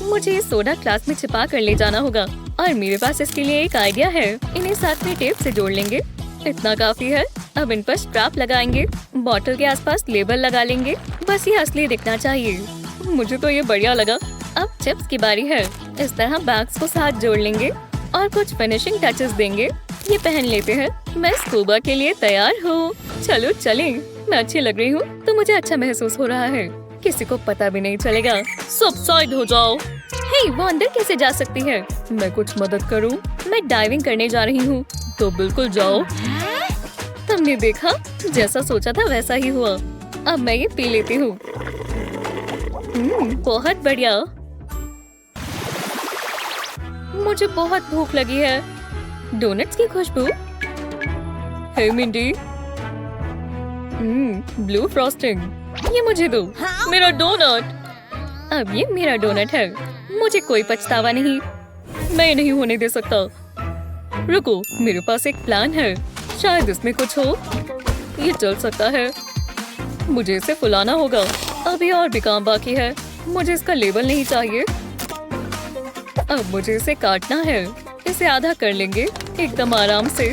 मुझे ये soda class में छिपा कर ले जाना होगा और मेरे पास इसके लिए एक आइडिया है। इन्हें साथ में टेप से जोड़ लेंगे। इतना काफी है। अब इन पर स्ट्रैप लगाएंगे। बॉटल के आसपास लेबल लगा लेंगे। बस ये असली दिखना चाहिए। मुझे तो ये बढ़िया लगा। अब चिप्स की बारी है। इस तरह बैग्स को साथ जोड़ लेंगे और कुछ फिनिशिंग टचेस देंगे। ये पहन लेते हैं। मैं स्कूबा के लिए तैयार हूँ। चलो चलें। मैं अच्छी लग रही हूँ तो मुझे अच्छा महसूस हो रहा है। किसी को पता भी नहीं चलेगा। सबसाइड हो जाओ। हे, वो अंदर कैसे जा सकती है? मैं कुछ मदद करूँ? मैं डाइविंग करने जा रही हूँ। तो बिल्कुल जाओ। तुमने देखा, जैसा सोचा था वैसा ही हुआ। अब मैं ये पी लेती हूँ। बहुत बढ़िया। मुझे बहुत भूख लगी है। डोनट्स की खुशबू। हे मिंडी। Blue frosting. ये मुझे दो। मेरा डोनट। अब ये मेरा डोनट है। मुझे कोई पछतावा नहीं। मैं नहीं होने दे सकता। रुको, मेरे पास एक प्लान है। शायद इसमें कुछ हो। ये चल सकता है। मुझे इसे फुलाना होगा। अभी और भी काम बाकी है। मुझे इसका लेबल नहीं चाहिए। अब मुझे इसे काटना है। इसे आधा कर लेंगे एकदम आराम से।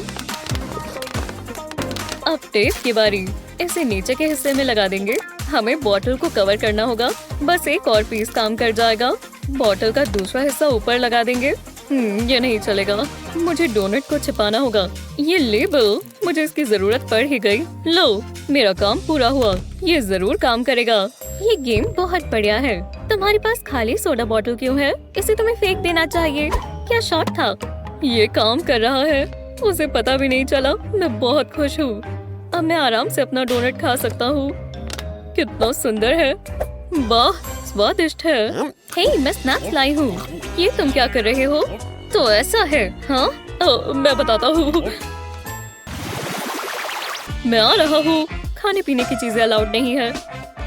अब टेप की बारी। इसे नीचे के हिस्से में लगा देंगे। हमें बॉटल को कवर करना होगा। बस एक और पीस काम कर जाएगा। बॉटल का दूसरा हिस्सा ऊपर लगा देंगे। ये नहीं चलेगा। मुझे डोनट को छिपाना होगा। ये लेबल, मुझे इसकी जरूरत पड़ ही गई। लो, मेरा काम पूरा हुआ। ये जरूर काम करेगा। ये गेम बहुत बढ़िया है। तुम्हारे पास खाली सोडा बॉटल क्यों है? इसे तुम्हें फेंक देना चाहिए। क्या शॉट था? ये काम कर रहा है। उसे पता भी नहीं चला। मैं बहुत खुश हूँ। अब मैं आराम से अपना डोनट खा सकता हूँ। कितना सुंदर है। वाह, स्वादिष्ट है। हे, मैं स्नैक्स लाई हूँ। ये तुम क्या कर रहे हो? तो ऐसा है। हाँ, मैं बताता हूँ। मैं आ रहा हूँ। खाने पीने की चीजें अलाउड नहीं है।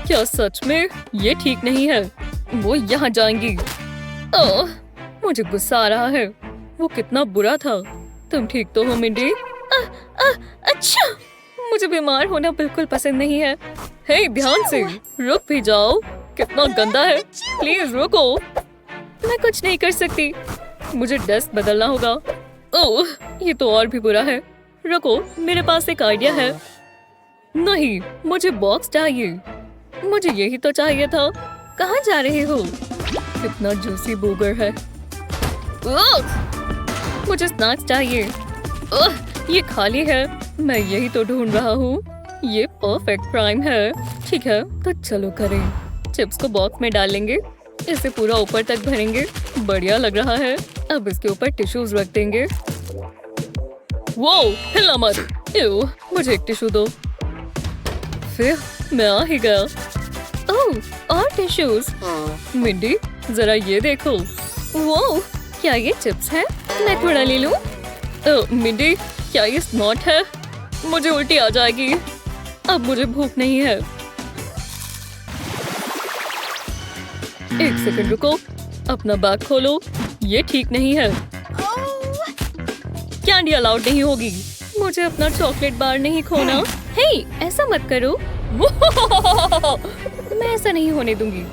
क्या सच में? ये ठीक नहीं है। वो यहाँ जाएंगी। मुझे गुस्सा आ रहा है। वो कितना बुरा था। तुम ठीक तो हो मिंडी? अच्छा, मुझे बीमार होना बिल्कुल पसंद नहीं है। हे, ध्यान से। रुक भी जाओ। कितना गंदा है। प्लीज रुको। मैं कुछ नहीं कर सकती। मुझे डेस्क बदलना होगा। ओह, ये तो और भी बुरा है। रुको, मेरे पास एक आइडिया है। नहीं, मुझे बॉक्स चाहिए। मुझे यही तो चाहिए था। कहाँ जा रहे हो? कितना जूसी बर्गर है। मुझे स्नैक्स चाहिए। ये खाली है। मैं यही तो ढूंढ रहा हूँ। ये परफेक्ट प्राइम है। ठीक है, तो चलो करें। चिप्स को बॉक्स में डालेंगे। इसे पूरा ऊपर तक भरेंगे। बढ़िया लग रहा है। अब इसके ऊपर टिश्यूज रख देंगे। वो हिला मत। मुझे एक टिश्यू दो। फिर मैं आ ही गया। ओह, और टिश्यूज। मिंडी, जरा ये देखो। वो क्या ये चिप्स है? मैं थोड़ा ले लूं? मिंडी, क्या ये स्नॉट है? मुझे उल्टी आ जाएगी। अब मुझे भूख नहीं है। एक सेकंड रुको। अपना बैग खोलो। ये ठीक नहीं है। कैंडी अलाउड नहीं होगी। मुझे अपना चॉकलेट बार नहीं खोना। हे, ऐसा मत करो। मैं ऐसा नहीं होने दूंगी।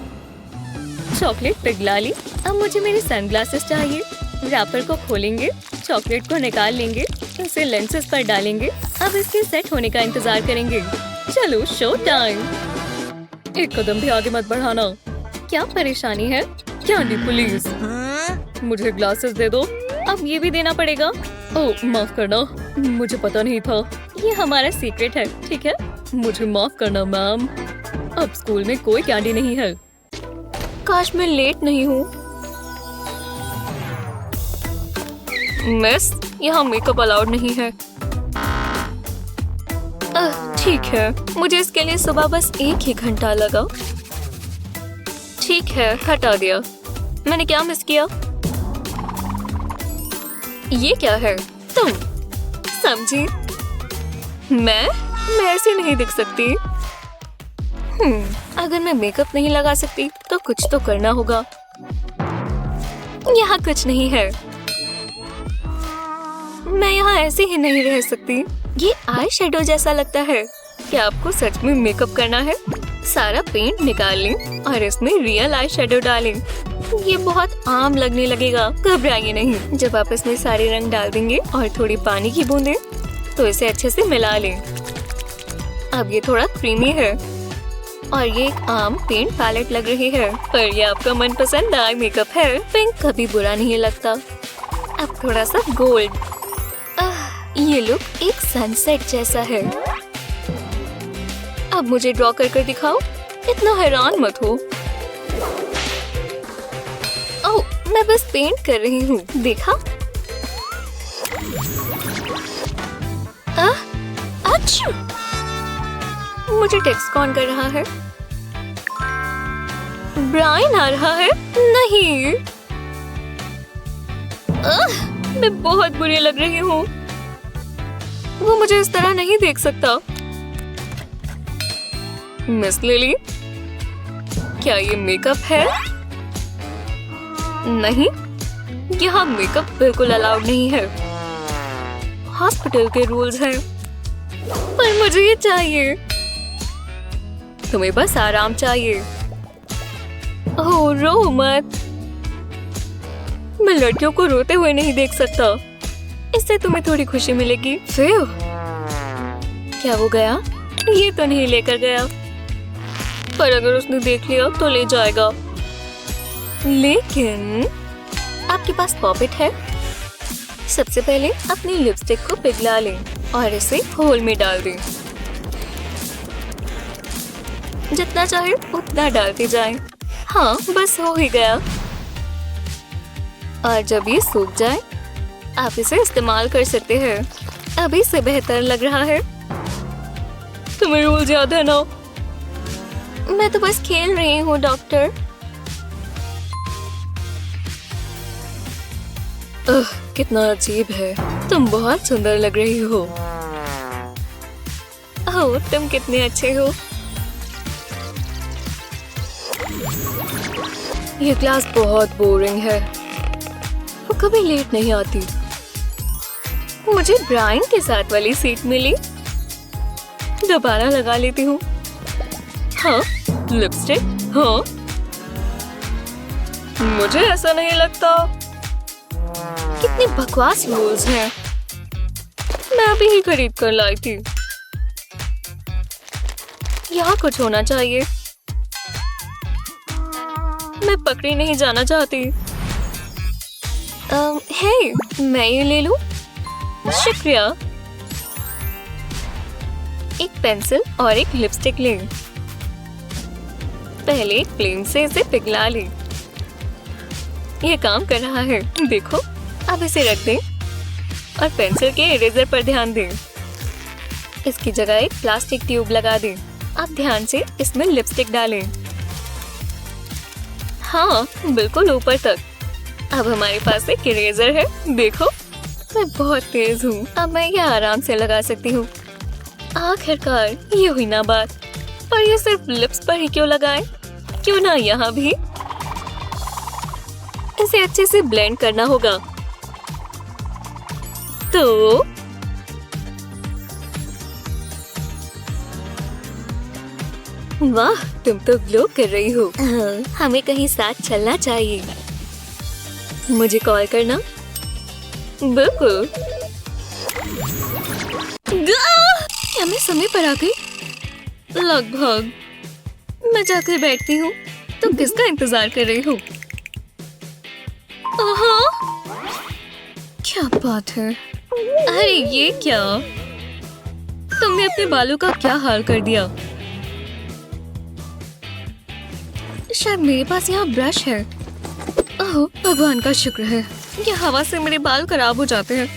चॉकलेट पिघला ली। अब मुझे मेरे सनग्लासेस चाहिए। रैपर को खोलेंगे। चॉकलेट को निकाल लेंगे। इसे लेंसेज पर डालेंगे। अब इसके सेट होने का इंतजार करेंगे। चलो, शो टाइम। एक कदम भी आगे मत बढ़ाना। क्या परेशानी है? Candy please. मुझे ग्लासेस दे दो। अब ये भी देना पड़ेगा। ओह, माफ करना, मुझे पता नहीं था। ये हमारा सीक्रेट है, ठीक है? मुझे माफ करना मैम। अब स्कूल में कोई कैंडी नहीं है। काश मैं लेट नहीं हूँ। मिस, यहाँ मेकअप अलाउड नहीं है। ठीक है, मुझे इसके लिए सुबह बस 1 ही घंटा लगा। ठीक है, हटा दिया। मैंने क्या मिस किया? ये क्या है? तुम समझी? मैं ऐसे नहीं दिख सकती। अगर मैं मेकअप नहीं लगा सकती तो कुछ तो करना होगा। यहाँ कुछ नहीं है। मैं यहाँ ऐसे ही नहीं रह सकती। ये आई शेडो जैसा लगता है। क्या आपको सच में मेकअप करना है? सारा पेंट निकाल लें और इसमें रियल आई शेडो डालें। ये बहुत आम लगने लगेगा। घबराइए नहीं। जब आप इसमें सारे रंग डाल देंगे और थोड़ी पानी की बूंदें, तो इसे अच्छे से मिला लें। अब ये थोड़ा क्रीमी है और ये एक आम पेंट पैलेट लग रही है, पर ये आपका मनपसंद आई मेकअप है। पिंक कभी बुरा नहीं लगता। अब थोड़ा सा गोल्ड। ये लुक एक सनसेट जैसा है। अब मुझे ड्रॉ कर दिखाओ। इतना हैरान मत हो। ओह, मैं बस पेंट कर रही हूँ। देखा? अच्छा, मुझे टेक्स्ट कौन कर रहा है? ब्रायन आ रहा है? नहीं। मैं बहुत बुरी लग रही हूँ। वो मुझे इस तरह नहीं देख सकता। मिस लिली, क्या ये मेकअप है? नहीं, यहाँ मेकअप बिल्कुल अलाउड नहीं है। हॉस्पिटल के रूल्स हैं। पर मुझे ये चाहिए। तुम्हें बस आराम चाहिए। ओह, रो मत। मैं लड़कियों को रोते हुए नहीं देख सकता। इससे तुम्हें थोड़ी खुशी मिलेगी। फिर क्या वो गया? ये तो नहीं लेकर गया, पर अगर उसने देख लिया तो ले जाएगा। लेकिन आपके पास पॉकेट है। सबसे पहले अपनी लिपस्टिक को पिघला लें और इसे होल में डाल दें। जितना चाहे उतना डालते जाएं। हाँ, बस हो ही गया। और जब ये सूख जाए, आप इसे इस्तेमाल कर सकते हैं। अभी से बेहतर लग रहा है। तुम्हें रूल याद है ना? मैं तो बस खेल रही हूँ डॉक्टर। कितना अजीब है। तुम बहुत सुंदर लग रही हो। ओह, तुम कितने अच्छे हो। ये क्लास बहुत बोरिंग है। वो कभी लेट नहीं आती। मुझे ब्रायन के साथ वाली सीट मिली। दोबारा लगा लेती हूँ। हाँ, लिपस्टिक। हाँ, मुझे ऐसा नहीं लगता। कितनी बकवास रूल्स हैं। मैं अभी ही खरीद कर लाई थी। यहाँ कुछ होना चाहिए। मैं पकड़ी नहीं जाना चाहती। हे, मैं ये ले लूं? शुक्रिया। एक पेंसिल और एक लिपस्टिक लें। पहले फ्लेम से इसे पिघला लें। ये काम कर रहा है, देखो। अब इसे रख दें और पेंसिल के इरेजर पर ध्यान दें। इसकी जगह एक प्लास्टिक ट्यूब लगा दें। अब ध्यान से इसमें लिपस्टिक डालें। हाँ, बिल्कुल ऊपर तक। अब हमारे पास एक इरेजर है, देखो। मैं बहुत तेज हूँ। अब मैं ये आराम से लगा सकती हूँ। आखिरकार ये हुई ना बात। पर ये सिर्फ लिप्स पर ही क्यों लगाएं? क्यों ना यहाँ भी? इसे अच्छे से ब्लेंड करना होगा। तो वाह, तुम तो ग्लो कर रही हो। हमें कहीं साथ चलना चाहिए। मुझे कॉल करना। बिल्कुल। क्या मैं समय पर आ गई? लगभग। मैं जाकर बैठती हूँ। तुम किसका इंतजार कर रही हो? क्या बात है? अरे ये क्या? तुमने अपने बालों का क्या हाल कर दिया? शायद मेरे पास यहाँ ब्रश है। ओह, भगवान का शुक्र है। ये हवा से मेरे बाल खराब हो जाते हैं।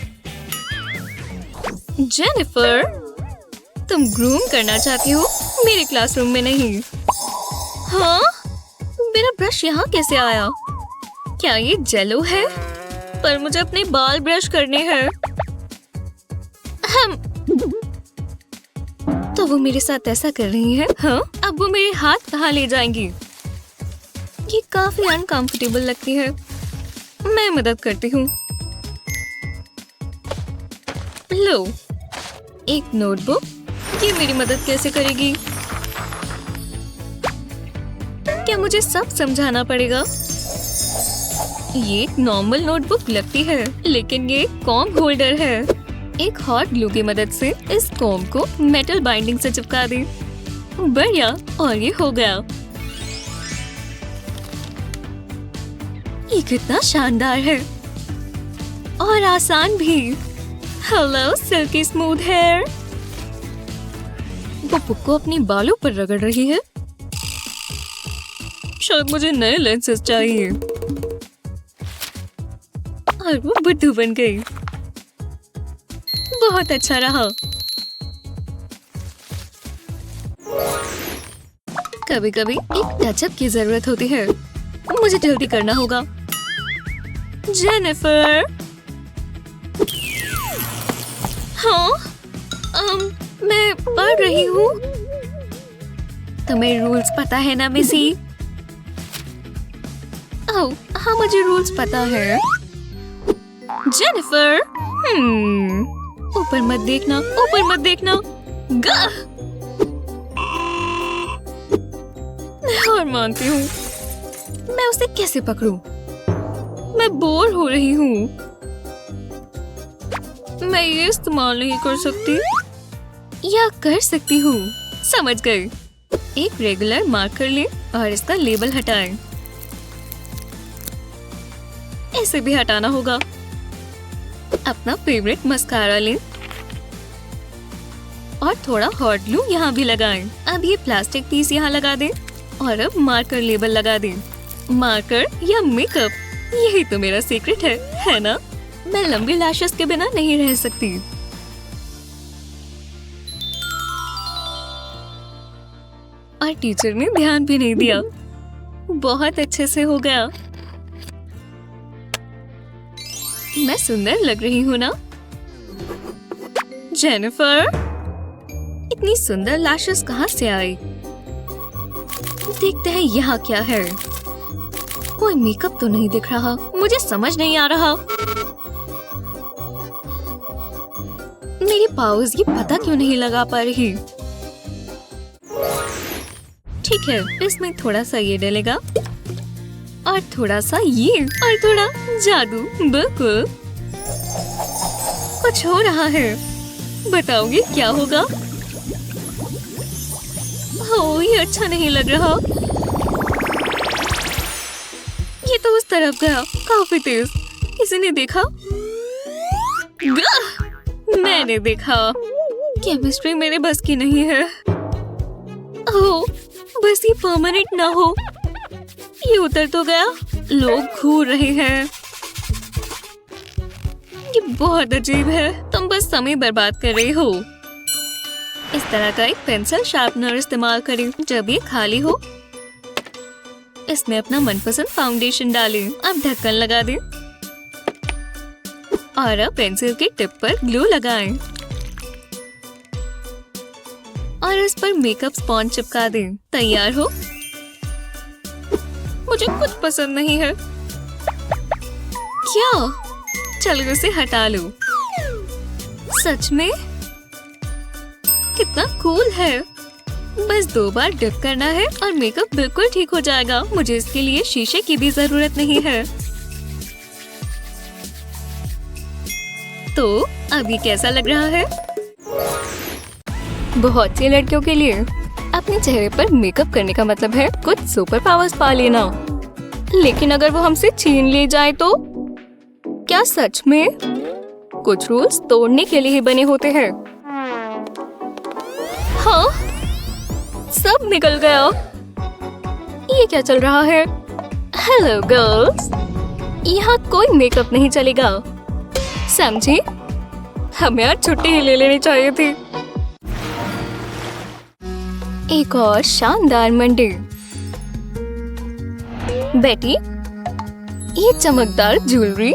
जेनिफर, तुम ग्रूम करना चाहती हो? मेरे क्लासरूम में नहीं। हाँ? मेरा ब्रश यहाँ कैसे आया? क्या ये जेलो है? पर मुझे अपने बाल ब्रश करने हैं। तो वो मेरे साथ ऐसा कर रही है। हाँ? अब वो मेरे हाथ कहाँ ले जाएंगी? ये काफी अनकंफर्टेबल लगती है। मैं मदद करती हूँ। लो, एक नोटबुक। ये मेरी मदद कैसे करेगी? क्या मुझे सब समझाना पड़ेगा? ये एक नॉर्मल नोटबुक लगती है, लेकिन ये कॉम्ब होल्डर है। एक हॉट ग्लू की मदद से इस कॉम्ब को मेटल बाइंडिंग से चिपका दे। बढ़िया, और ये हो गया। ये कितना शानदार है और आसान भी। Hello silky smooth hair. वो बुक को अपनी बालों पर रगड़ रही है। शायद मुझे नए लेंसेज चाहिए। और वो बुद्धू बन गई। बहुत अच्छा रहा। कभी कभी एक टचअप की जरूरत होती है। मुझे जल्दी करना होगा। जेनिफर। हाँ, मैं पढ़ रही हूँ। तुम्हें रूल्स पता है ना मिसी? ओह, हाँ मुझे रूल्स पता है। जेनिफर, ऊपर मत देखना, ऊपर मत देखना। मैं हार मानती हूँ। मैं उसे कैसे पकड़ूं? मैं बोर हो रही हूँ। मैं ये इस्तेमाल नहीं कर सकती या कर सकती हूँ। समझ गई। एक रेगुलर मार्कर ले और इसका लेबल हटाएं। इसे भी हटाना होगा। अपना फेवरेट मस्कारा लें और थोड़ा हॉट ग्लू यहाँ भी लगाएं। अब ये प्लास्टिक पीस यहाँ लगा दें और अब मार्कर लेबल लगा दें। मार्कर या मेकअप, यही तो मेरा सीक्रेट है ना? मैं लंबी लैशेस के बिना नहीं रह सकती। और टीचर ने ध्यान भी नहीं दिया। बहुत अच्छे से हो गया। मैं सुंदर लग रही हूँ ना? जेनिफर, इतनी सुंदर लैशेस कहाँ से आई? देखते हैं यहाँ क्या है। कोई मेकअप तो नहीं दिख रहा। मुझे समझ नहीं आ रहा। मेरी पाउज ये पता क्यों नहीं लगा पा रही? ठीक है, इसमें थोड़ा सा ये डलेगा और थोड़ा सा ये और थोड़ा जादू। बिल्कुल कुछ हो रहा है। बताओगे क्या होगा? ओह, ये अच्छा नहीं लग रहा। ये तो उस तरफ गया, काफी तेज। किसी ने देखा? मैंने देखा। केमिस्ट्री मेरे बस की नहीं है। ओह, बस ये परमानेंट ना हो। ये उतर तो गया। लोग घूर रहे हैं। ये बहुत अजीब है। तुम बस समय बर्बाद कर रही हो। इस तरह का एक पेंसिल शार्पनर इस्तेमाल करें जब ये खाली हो। इसमें अपना मनपसंद फाउंडेशन डालें। अब ढक्कन लगा दें और अब पेंसिल के टिप पर ग्लू लगाएं और इस पर मेकअप स्पॉन्ज चिपका दें। तैयार हो। मुझे कुछ पसंद नहीं है। क्या? चलो इसे हटा लो। सच में? कितना कूल है। बस 2 बार डिप करना है और मेकअप बिल्कुल ठीक हो जाएगा। मुझे इसके लिए शीशे की भी जरूरत नहीं है। तो अब ये कैसा लग रहा है? बहुत सी लड़कियों के लिए अपने चेहरे पर मेकअप करने का मतलब है कुछ सुपर पावर्स पा लेना। लेकिन अगर वो हमसे छीन ले जाए तो? क्या सच में? कुछ रूल्स तोड़ने के लिए ही बने होते हैं। हाँ, सब निकल गया। ये क्या चल रहा है? हेलो गर्ल्स, यहाँ कोई मेकअप नहीं चलेगा, समझी? हमें आज छुट्टी ही ले लेनी चाहिए थी। एक और शानदार मंडे। बेटी, ये चमकदार ज्वेलरी,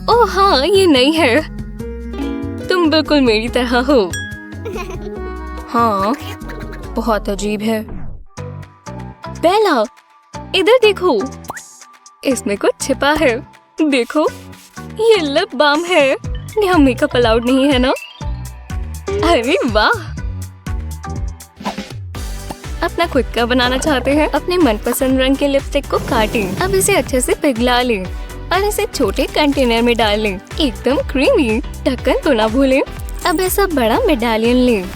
ओह हाँ, ये नई है। तुम बिल्कुल मेरी तरह हो। हाँ, बहुत अजीब है। बेला, इधर देखो, इसमें कुछ छिपा है। देखो, ये लिप बाम है। यहाँ मेकअप अलाउड नहीं है ना? अरे वाह, अपना खुद का बनाना चाहते हैं? अपने मनपसंद रंग के लिपस्टिक को काटें। अब इसे अच्छे से पिघला लें और इसे छोटे कंटेनर में डाल लें। एकदम क्रीमी। ढक्कन तो ना भूलें। अब ऐसा बड़ा मेडालियन लें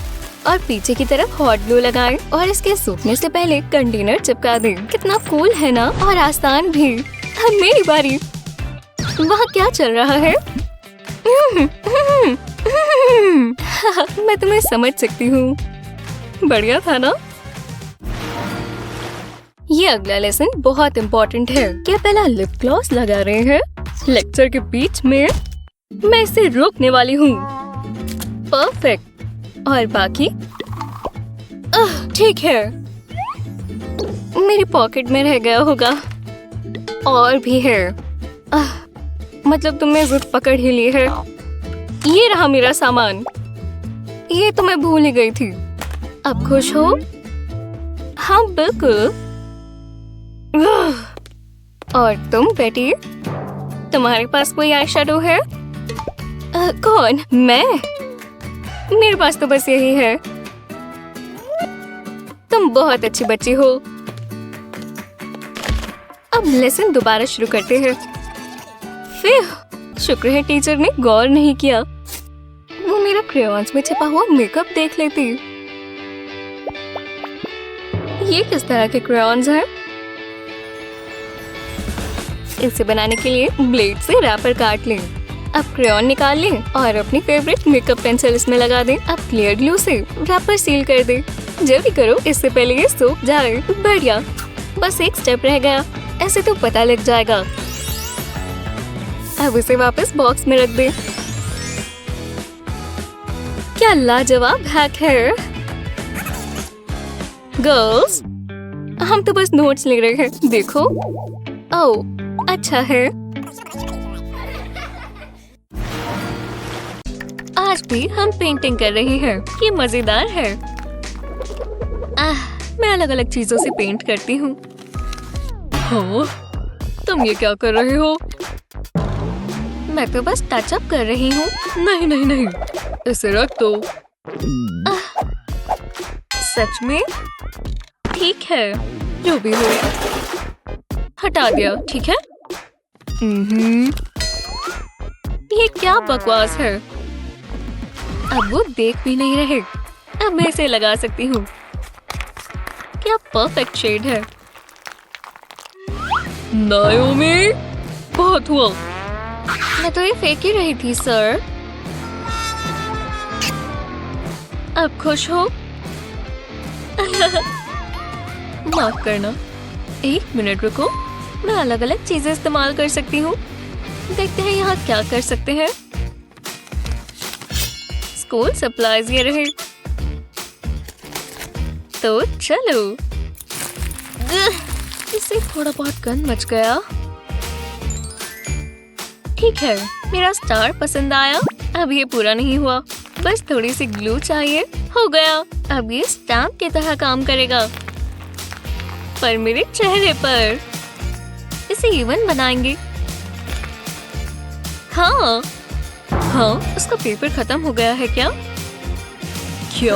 और पीछे की तरफ हॉट ग्लू लगाएं और इसके सूखने से पहले कंटेनर चिपका दें। कितना कूल है ना, और आसान भी। अब मेरी बारी। वहाँ क्या चल रहा है? मैं तुम्हें समझ सकती हूँ। बढ़िया था ना? ये अगला लेसन बहुत इम्पोर्टेंट है। क्या पहला लिप ग्लॉस लगा रहे हैं? लेक्चर के बीच में मैं इसे रोकने वाली हूँ। परफेक्ट। और बाकी? ठीक है। मेरी पॉकेट में रह गया होगा। और भी है। मतलब तुमने जिद पकड़ ही ली है। ये रहा मेरा सामान। ये तो मैं भूल ही गई थी। अब खुश हो? हाँ बिल्कुल। और तुम बेटी, तुम्हारे पास कोई आई शैडो है? कौन? मैं? मेरे पास तो बस यही है। तुम बहुत अच्छी बच्ची हो। अब लेसन दोबारा शुरू करते हैं। फिर शुक्र है टीचर ने गौर नहीं किया। वो मेरा क्रेयॉन्स में छिपा हुआ मेकअप देख लेती। ये किस तरह के क्रेयॉन्स हैं? इसे बनाने के लिए ब्लेड से रैपर काट लें। अब क्रेयॉन निकाल लें और अपनी फेवरेट मेकअप पेंसिल इसमें लगा दें। अब क्लियर ग्लू से रैपर सील कर दें। जल्दी करो, इससे पहले ये सूख जाए। बढ़िया। बस एक स्टेप रह गया। ऐसे तो पता लग जाएगा। अब इसे वापस बॉक्स में रख दें। क्या लाजवाब हैक है। गर्ल्स, हम तो बस नोट्स ले रहे हैं। देखो। ओह, अच्छा है। आज भी हम पेंटिंग कर रहे हैं। ये मजेदार है। मैं अलग अलग चीजों से पेंट करती हूँ। हाँ, तुम ये क्या कर रहे हो? मैं तो बस टच अप कर रही हूँ। नहीं नहीं नहीं, इसे रख दो। सच में? ठीक है, जो भी हो। हटा दिया, ठीक है? ये क्या बकवास है। अब वो देख भी नहीं रहे। अब मैं इसे लगा सकती हूँ। क्या परफेक्ट शेड है। नायोमी, बहुत हुआ। मैं तो ये फेंक ही रही थी सर। अब खुश हो? माफ करना। एक मिनट रुको, मैं अलग अलग चीजें इस्तेमाल कर सकती हूँ। देखते हैं यहाँ क्या कर सकते हैं। स्कूल सप्लाईज ये रहे। तो चलो। इससे थोड़ा बहुत गंद मच गया। ठीक है, मेरा स्टार पसंद आया। अब ये पूरा नहीं हुआ, बस थोड़ी सी ग्लू चाहिए। हो गया। अब ये स्टैम्प की तरह काम करेगा, पर मेरे चेहरे पर। इसे इवन बनाएंगे। हाँ हाँ, उसका पेपर खत्म हो गया है क्या? क्या?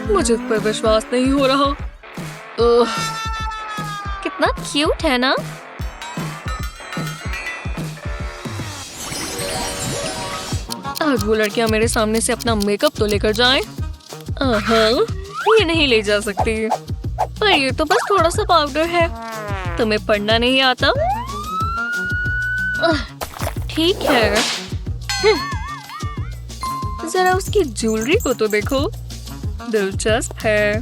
मुझे इस पर विश्वास नहीं हो रहा। कितना क्यूट है ना? आज वो लड़कियां मेरे सामने से अपना मेकअप तो लेकर जाएं। ये नहीं ले जा सकती। पर ये तो बस थोड़ा सा पाउडर है। तुम्हें पढ़ना नहीं आता? ठीक है। जरा उसकी ज्वेलरी को तो देखो, दिलचस्प है।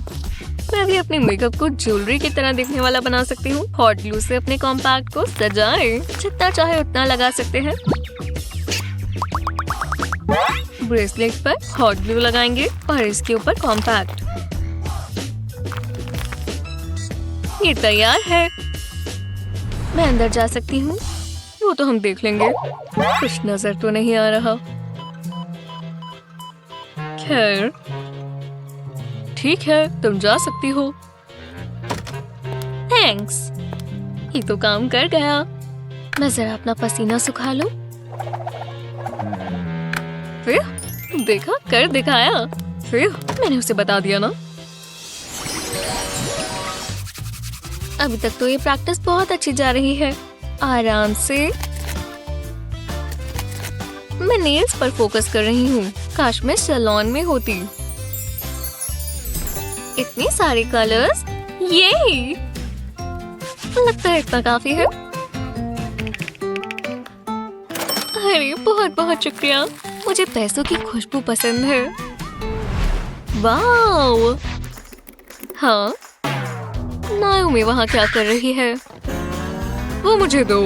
मैं भी अपने मेकअप को ज्वेलरी की तरह दिखने वाला बना सकती हूँ। हॉट ग्लू से अपने कॉम्पैक्ट को सजाएं। जितना चाहे उतना लगा सकते हैं। ब्रेसलेट पर हॉट ग्लू लगाएंगे और इसके ऊपर कॉम्पैक्ट। ये तैयार है। मैं अंदर जा सकती हूँ? वो तो हम देख लेंगे। कुछ नजर तो नहीं आ रहा। खैर, ठीक है, तुम जा सकती हो। थैंक्स। ये तो काम कर गया। मैं जरा अपना पसीना सुखा लूं। फिर देखा, कर दिखाया। फिर मैंने उसे बता दिया ना। अभी तक तो ये प्रैक्टिस बहुत अच्छी जा रही है। आराम से मैं नेल्स पर फोकस कर रही हूँ। काश मैं सैलून में होती। इतने सारे कलर्स, ये लगता है इतना काफी है। अरे बहुत बहुत शुक्रिया, मुझे पैसों की खुशबू पसंद है। वाओ! हाँ, नाओमी वहाँ क्या कर रही है? वो मुझे दो।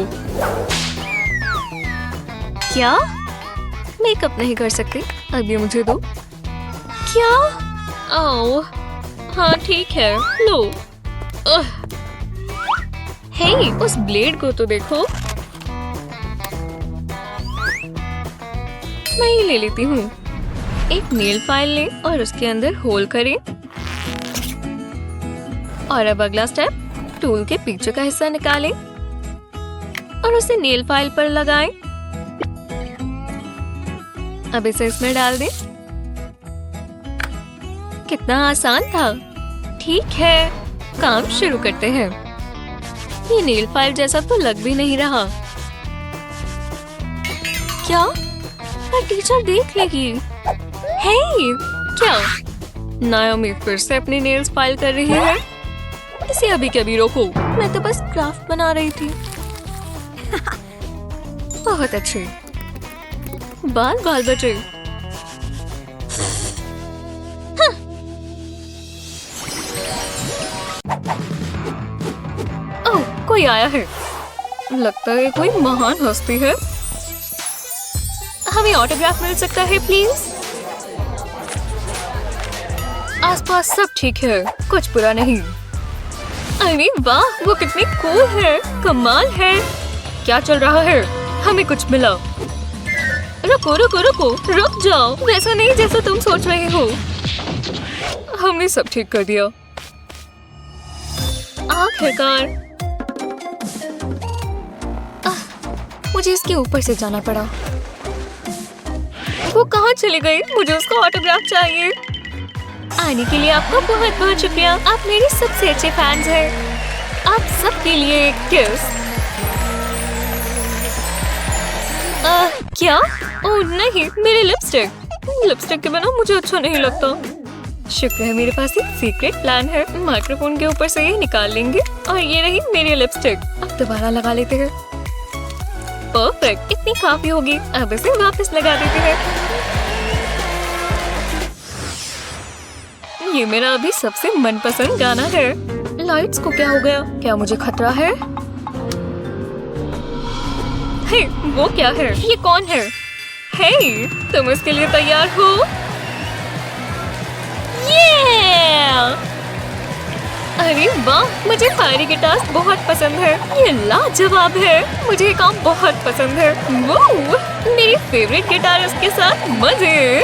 क्या? मेकअप नहीं कर सकती? अब ये मुझे दो। क्या? ओह, हाँ ठीक है, लो। हे, उस ब्लेड को तो देखो। मैं ही ले लेती हूँ। एक नेल फाइल लें और उसके अंदर होल करें। और अब अगला स्टेप, टूल के पीछे का हिस्सा निकालें और उसे नेल फाइल पर लगाएं। अब इसे इसमें डाल दें। कितना आसान था। ठीक है, काम शुरू करते हैं। ये नेल फाइल जैसा तो लग भी नहीं रहा। क्या? टीचर देख लेगी। हे, क्या? नाओमी फिर से अपनी नेल्स फाइल कर रही है। इसे अभी के अभी रोको। मैं तो बस क्राफ्ट बना रही थी। बहुत अच्छे। बाल बाल बचे। हाँ। ओह, कोई आया है। लगता है कोई महान हस्ती है। हमें ऑटोग्राफ मिल सकता है प्लीज? आसपास सब ठीक है, कुछ बुरा नहीं। अरे वाह, वो कितनी कूल है, कमाल है। क्या चल रहा है? हमें कुछ मिला। रुको रुको रुको, रुक जाओ। वैसा नहीं जैसा तुम सोच रहे हो। हमने सब ठीक कर दिया। आखिरकार। मुझे इसके ऊपर से जाना पड़ा। वो कहाँ चली गई? मुझे उसका ऑटोग्राफ चाहिए। आने के लिए आपका बहुत बहुत शुक्रिया। आप मेरे सबसे अच्छे फैंस हैं। आप सबके लिए एक किस। क्या? ओह नहीं, मेरे लिपस्टिक के बिना मुझे अच्छा नहीं लगता। शुक्र है मेरे पास एक सीक्रेट प्लान है। माइक्रोफोन के ऊपर से ये निकाल लेंगे और ये रही मेरी लिपस्टिक। अब दोबारा लगा लेते हैं। परफेक्ट, इतनी काफी होगी। अब इसे वापस लगा देते हैं। ये मेरा अभी सबसे मनपसंद गाना है। लाइट्स को क्या हो गया? क्या मुझे खतरा है? हे, वो क्या है? ये कौन है? हे, तुम इसके लिए तैयार हो? अरे वाह, मुझे फायरी गिटार बहुत पसंद है। ये लाजवाब है। मुझे ये काम बहुत पसंद है। वो मेरी फेवरेट गिटार के साथ मजे।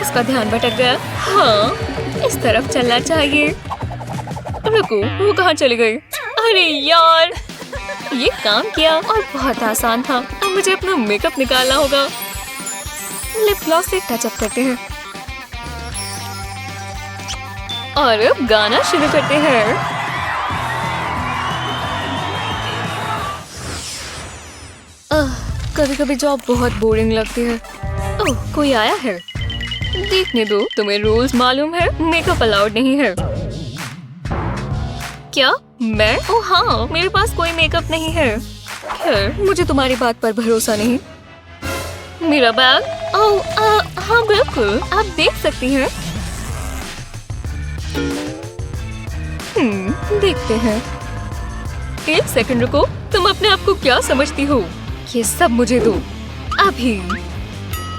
उसका ध्यान भटक गया। हाँ, इस तरफ चलना चाहिए। रुको, वो कहाँ चली गई? अरे यार, ये काम किया और बहुत आसान था। अब मुझे अपना मेकअप निकालना होगा। लिप ग्लॉस से टचअप करते हैं और अब गाना शुरू करते हैं। कभी कभी जॉब बहुत बोरिंग लगती है। ओह, कोई आया है। देखने दो, तुम्हें रूल्स मालूम है। मेकअप अलाउड नहीं है। क्या? मैं? ओह हाँ, मेरे पास कोई मेकअप नहीं है। खैर, मुझे तुम्हारी बात पर भरोसा नहीं। मेरा बैग? ओह हाँ बिल्कुल, आप देख सकती हैं। देखते हैं। एक सेकंड रुको, तुम अपने आप को क्या समझती हो? ये सब मुझे दो अभी।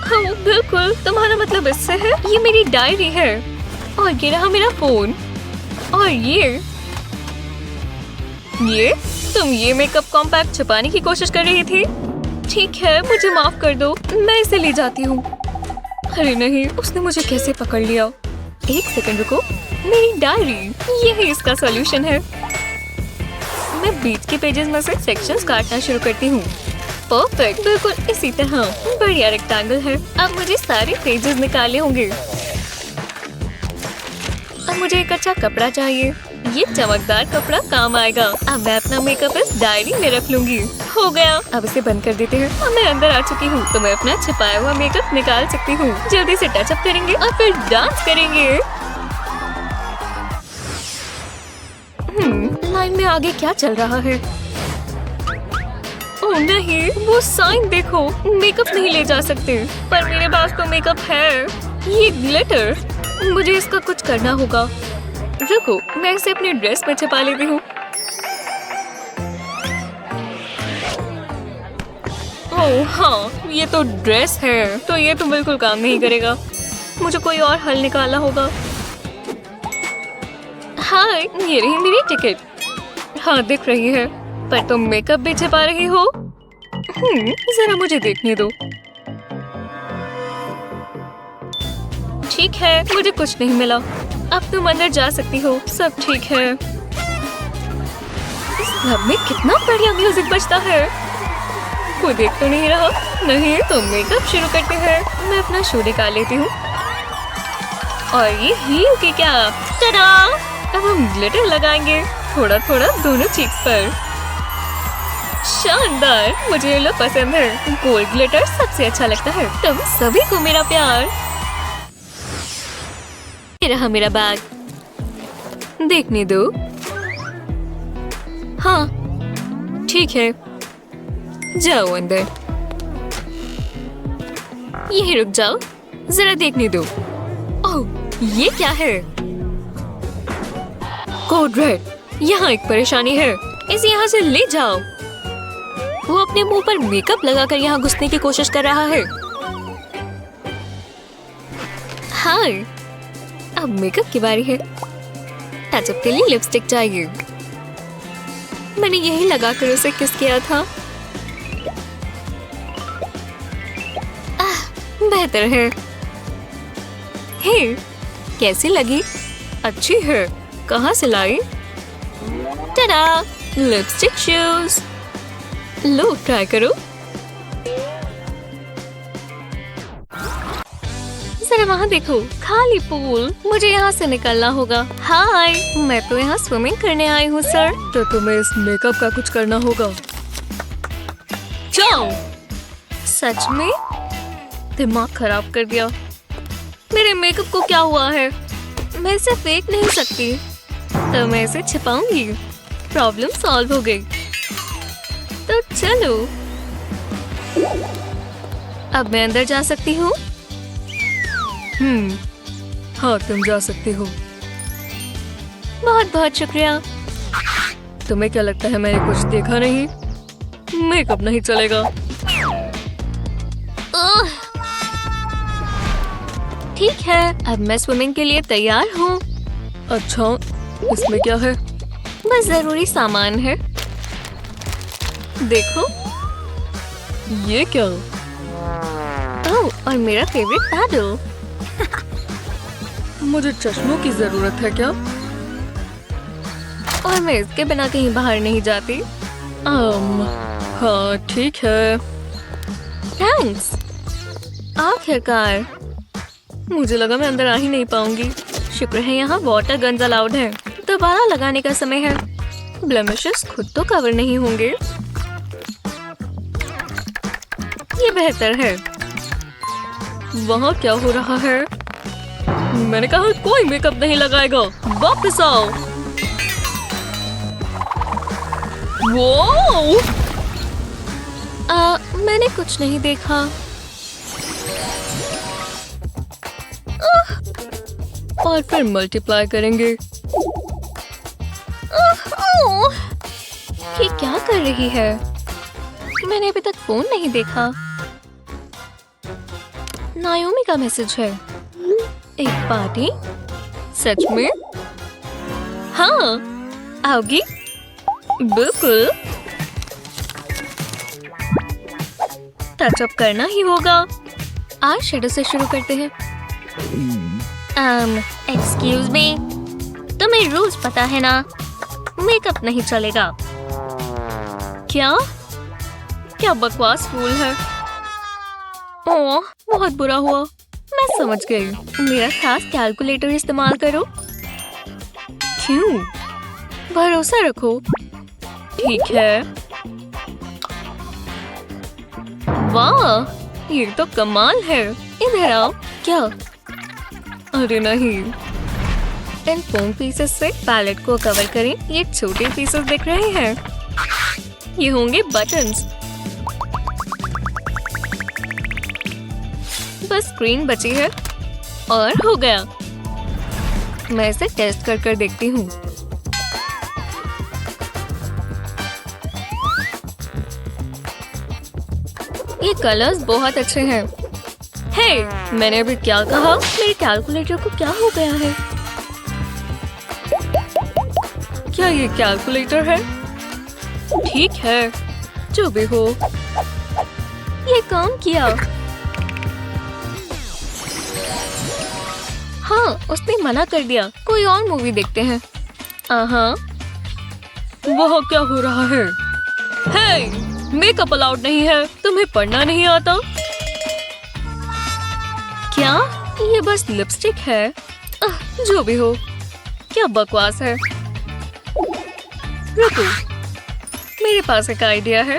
हाँ बिल्कुल, तुम्हारा मतलब इससे है? ये मेरी डायरी है और ये रहा मेरा फोन और ये तुम ये मेकअप कॉम्पैक्ट छुपाने की कोशिश कर रही थी। ठीक है, मुझे माफ कर दो, मैं इसे ले जाती हूँ। अरे नहीं, उसने मुझे कैसे पकड़ लिया? एक सेकंड रुको, मेरी डायरी, ये है इसका सॉल्यूशन है। मैं बीच के पेजेस में से सेक्शंस काटना शुरू करती हूँ। परफेक्ट, बिल्कुल इसी तरह। बढ़िया रेक्टेंगल है। अब मुझे सारे पेजेस निकालने होंगे। अब मुझे एक अच्छा कपड़ा चाहिए। ये चमकदार कपड़ा काम आएगा। अब मैं अपना मेकअप इस डायरी में रख लूंगी। हो गया, अब इसे बंद कर देते हैं। अब मैं अंदर आ चुकी हूँ तो मैं अपना छिपाया हुआ मेकअप निकाल सकती हूँ। जल्दी से टचअप करेंगे और फिर डांस करेंगे। लाइन में आगे क्या चल रहा है? ओह नहीं, वो साइन देखो, मेकअप नहीं ले जा सकते। पर मेरे पास तो मेकअप है। ये ग्लिटर, मुझे इसका कुछ करना होगा। रुको, मैं इसे अपनी ड्रेस में छिपा लेती हूँ। ओह हाँ, ये तो ड्रेस है, तो ये तो बिल्कुल काम नहीं करेगा। मुझे कोई और हल निकालना होगा। हाँ, ये रही मेरी टिकट। हाँ दिख रही है, पर तुम मेकअप भी छिपा रही हो। जरा मुझे देखने दो। ठीक है, मुझे कुछ नहीं मिला। अब तुम अंदर जा सकती हो, सब ठीक है। इस क्लब में कितना बढ़िया म्यूजिक बजता है। कोई देख तो नहीं रहा? नहीं तो मेकअप शुरू करते हैं। मैं अपना शू निकाल लेती हूँ। और ये हील की क्या? टा-डा! अब हम ग्लिटर लगाएंगे, थोड़ा थोड़ा दोनों चीक्स पर। शानदार, मुझे ये लोग पसंद है। गोल्ड ग्लिटर सबसे अच्छा लगता है। तुम सभी को मेरा प्यार। ये रहा मेरा बैग, देखने दो। हाँ ठीक है, जाओ अंदर। यही रुक जाओ, जरा देखने दो। ओह ये क्या है? कोड रेड, यहाँ एक परेशानी है, इसे यहाँ से ले जाओ। वो अपने मुंह पर मेकअप लगाकर यहाँ घुसने की कोशिश कर रहा है। हाँ, अब मेकअप की बारी है। टचअप के लिए लिपस्टिक चाहिए। मैंने यही लगाकर उसे किस किया था। बेहतर है। हे, कैसी लगी? अच्छी है। कहाँ से लाई? टा-डा! Lipstick shoes. लो ट्राई करो। जरा वहाँ देखो, खाली पूल। मुझे यहाँ से निकलना होगा। हाय, मैं तो यहाँ स्विमिंग करने आई हूँ सर। तो तुम्हें इस मेकअप का कुछ करना होगा। जाओ। सच में? दिमाग खराब कर दिया। मेरे मेकअप को क्या हुआ है? मैं इसे फेंक नहीं सकती, तो मैं इसे छिपाऊंगी। प्रॉब्लम सॉल्व हो गई। तो चलो, अब मैं अंदर जा सकती हूँ। हाँ तुम जा सकती हो। बहुत बहुत शुक्रिया। तुम्हें क्या लगता है मैंने कुछ देखा नहीं? मेकअप नहीं चलेगा। ठीक है, अब मैं स्विमिंग के लिए तैयार हूँ। अच्छा, इसमें क्या है? बस जरूरी सामान है। देखो, ये क्या? ओह, और मेरा फेवरेट पैडल। मुझे चश्मों की जरूरत है क्या? और मैं इसके बिना कहीं बाहर नहीं जाती। हाँ ठीक है। थैंक्स। आखिरकार, मुझे लगा मैं अंदर आ ही नहीं पाऊंगी। शुक्र है यहाँ वाटर गन्स अलाउड है। दोबारा लगाने का समय है। ब्लेमिशेस खुद तो कवर नहीं होंगे। ये बेहतर है। वहाँ क्या हो रहा है? मैंने कहा कोई मेकअप नहीं लगाएगा। वापस आओ। वो मैंने कुछ नहीं देखा। और फिर मल्टीप्लाई करेंगे। ये क्या कर रही है? मैंने अभी तक फोन नहीं देखा। नायोमी का मैसेज है। एक पार्टी? सच में? हाँ, आओगी? बिल्कुल। टचअप करना ही होगा। आज शेडो से शुरू करते हैं। एक्सक्यूज मी, तुम्हें रूल्स पता है ना? मेकअप नहीं चलेगा। क्या? क्या बकवास रूल है? ओह, बहुत बुरा हुआ। मैं समझ गई। मेरा खास कैलकुलेटर इस्तेमाल करो। क्यों? भरोसा रखो। ठीक है। वाह, ये तो कमाल है। इधर आओ। क्या? अरे नहीं। इन फोम पीसेस से पैलेट को कवर करें। ये छोटे पीसेस दिख रहे हैं। ये होंगे बटन्स। बस स्क्रीन बची है और हो गया। मैं इसे टेस्ट कर देखती हूँ। ये कलर्स बहुत अच्छे हैं। हे, मैंने अभी क्या कहा? मेरे कैलकुलेटर को क्या हो गया है? क्या ये कैलकुलेटर है? ठीक है, जो भी हो। ये काम किया। हाँ, उसने मना कर दिया। कोई और मूवी देखते हैं। वह क्या हो रहा है? हे, मेकअप अलाउड नहीं है। तुम्हें पढ़ना नहीं आता? क्या? ये बस लिपस्टिक है। जो भी हो। क्या बकवास है। रुको, मेरे पास एक आइडिया है।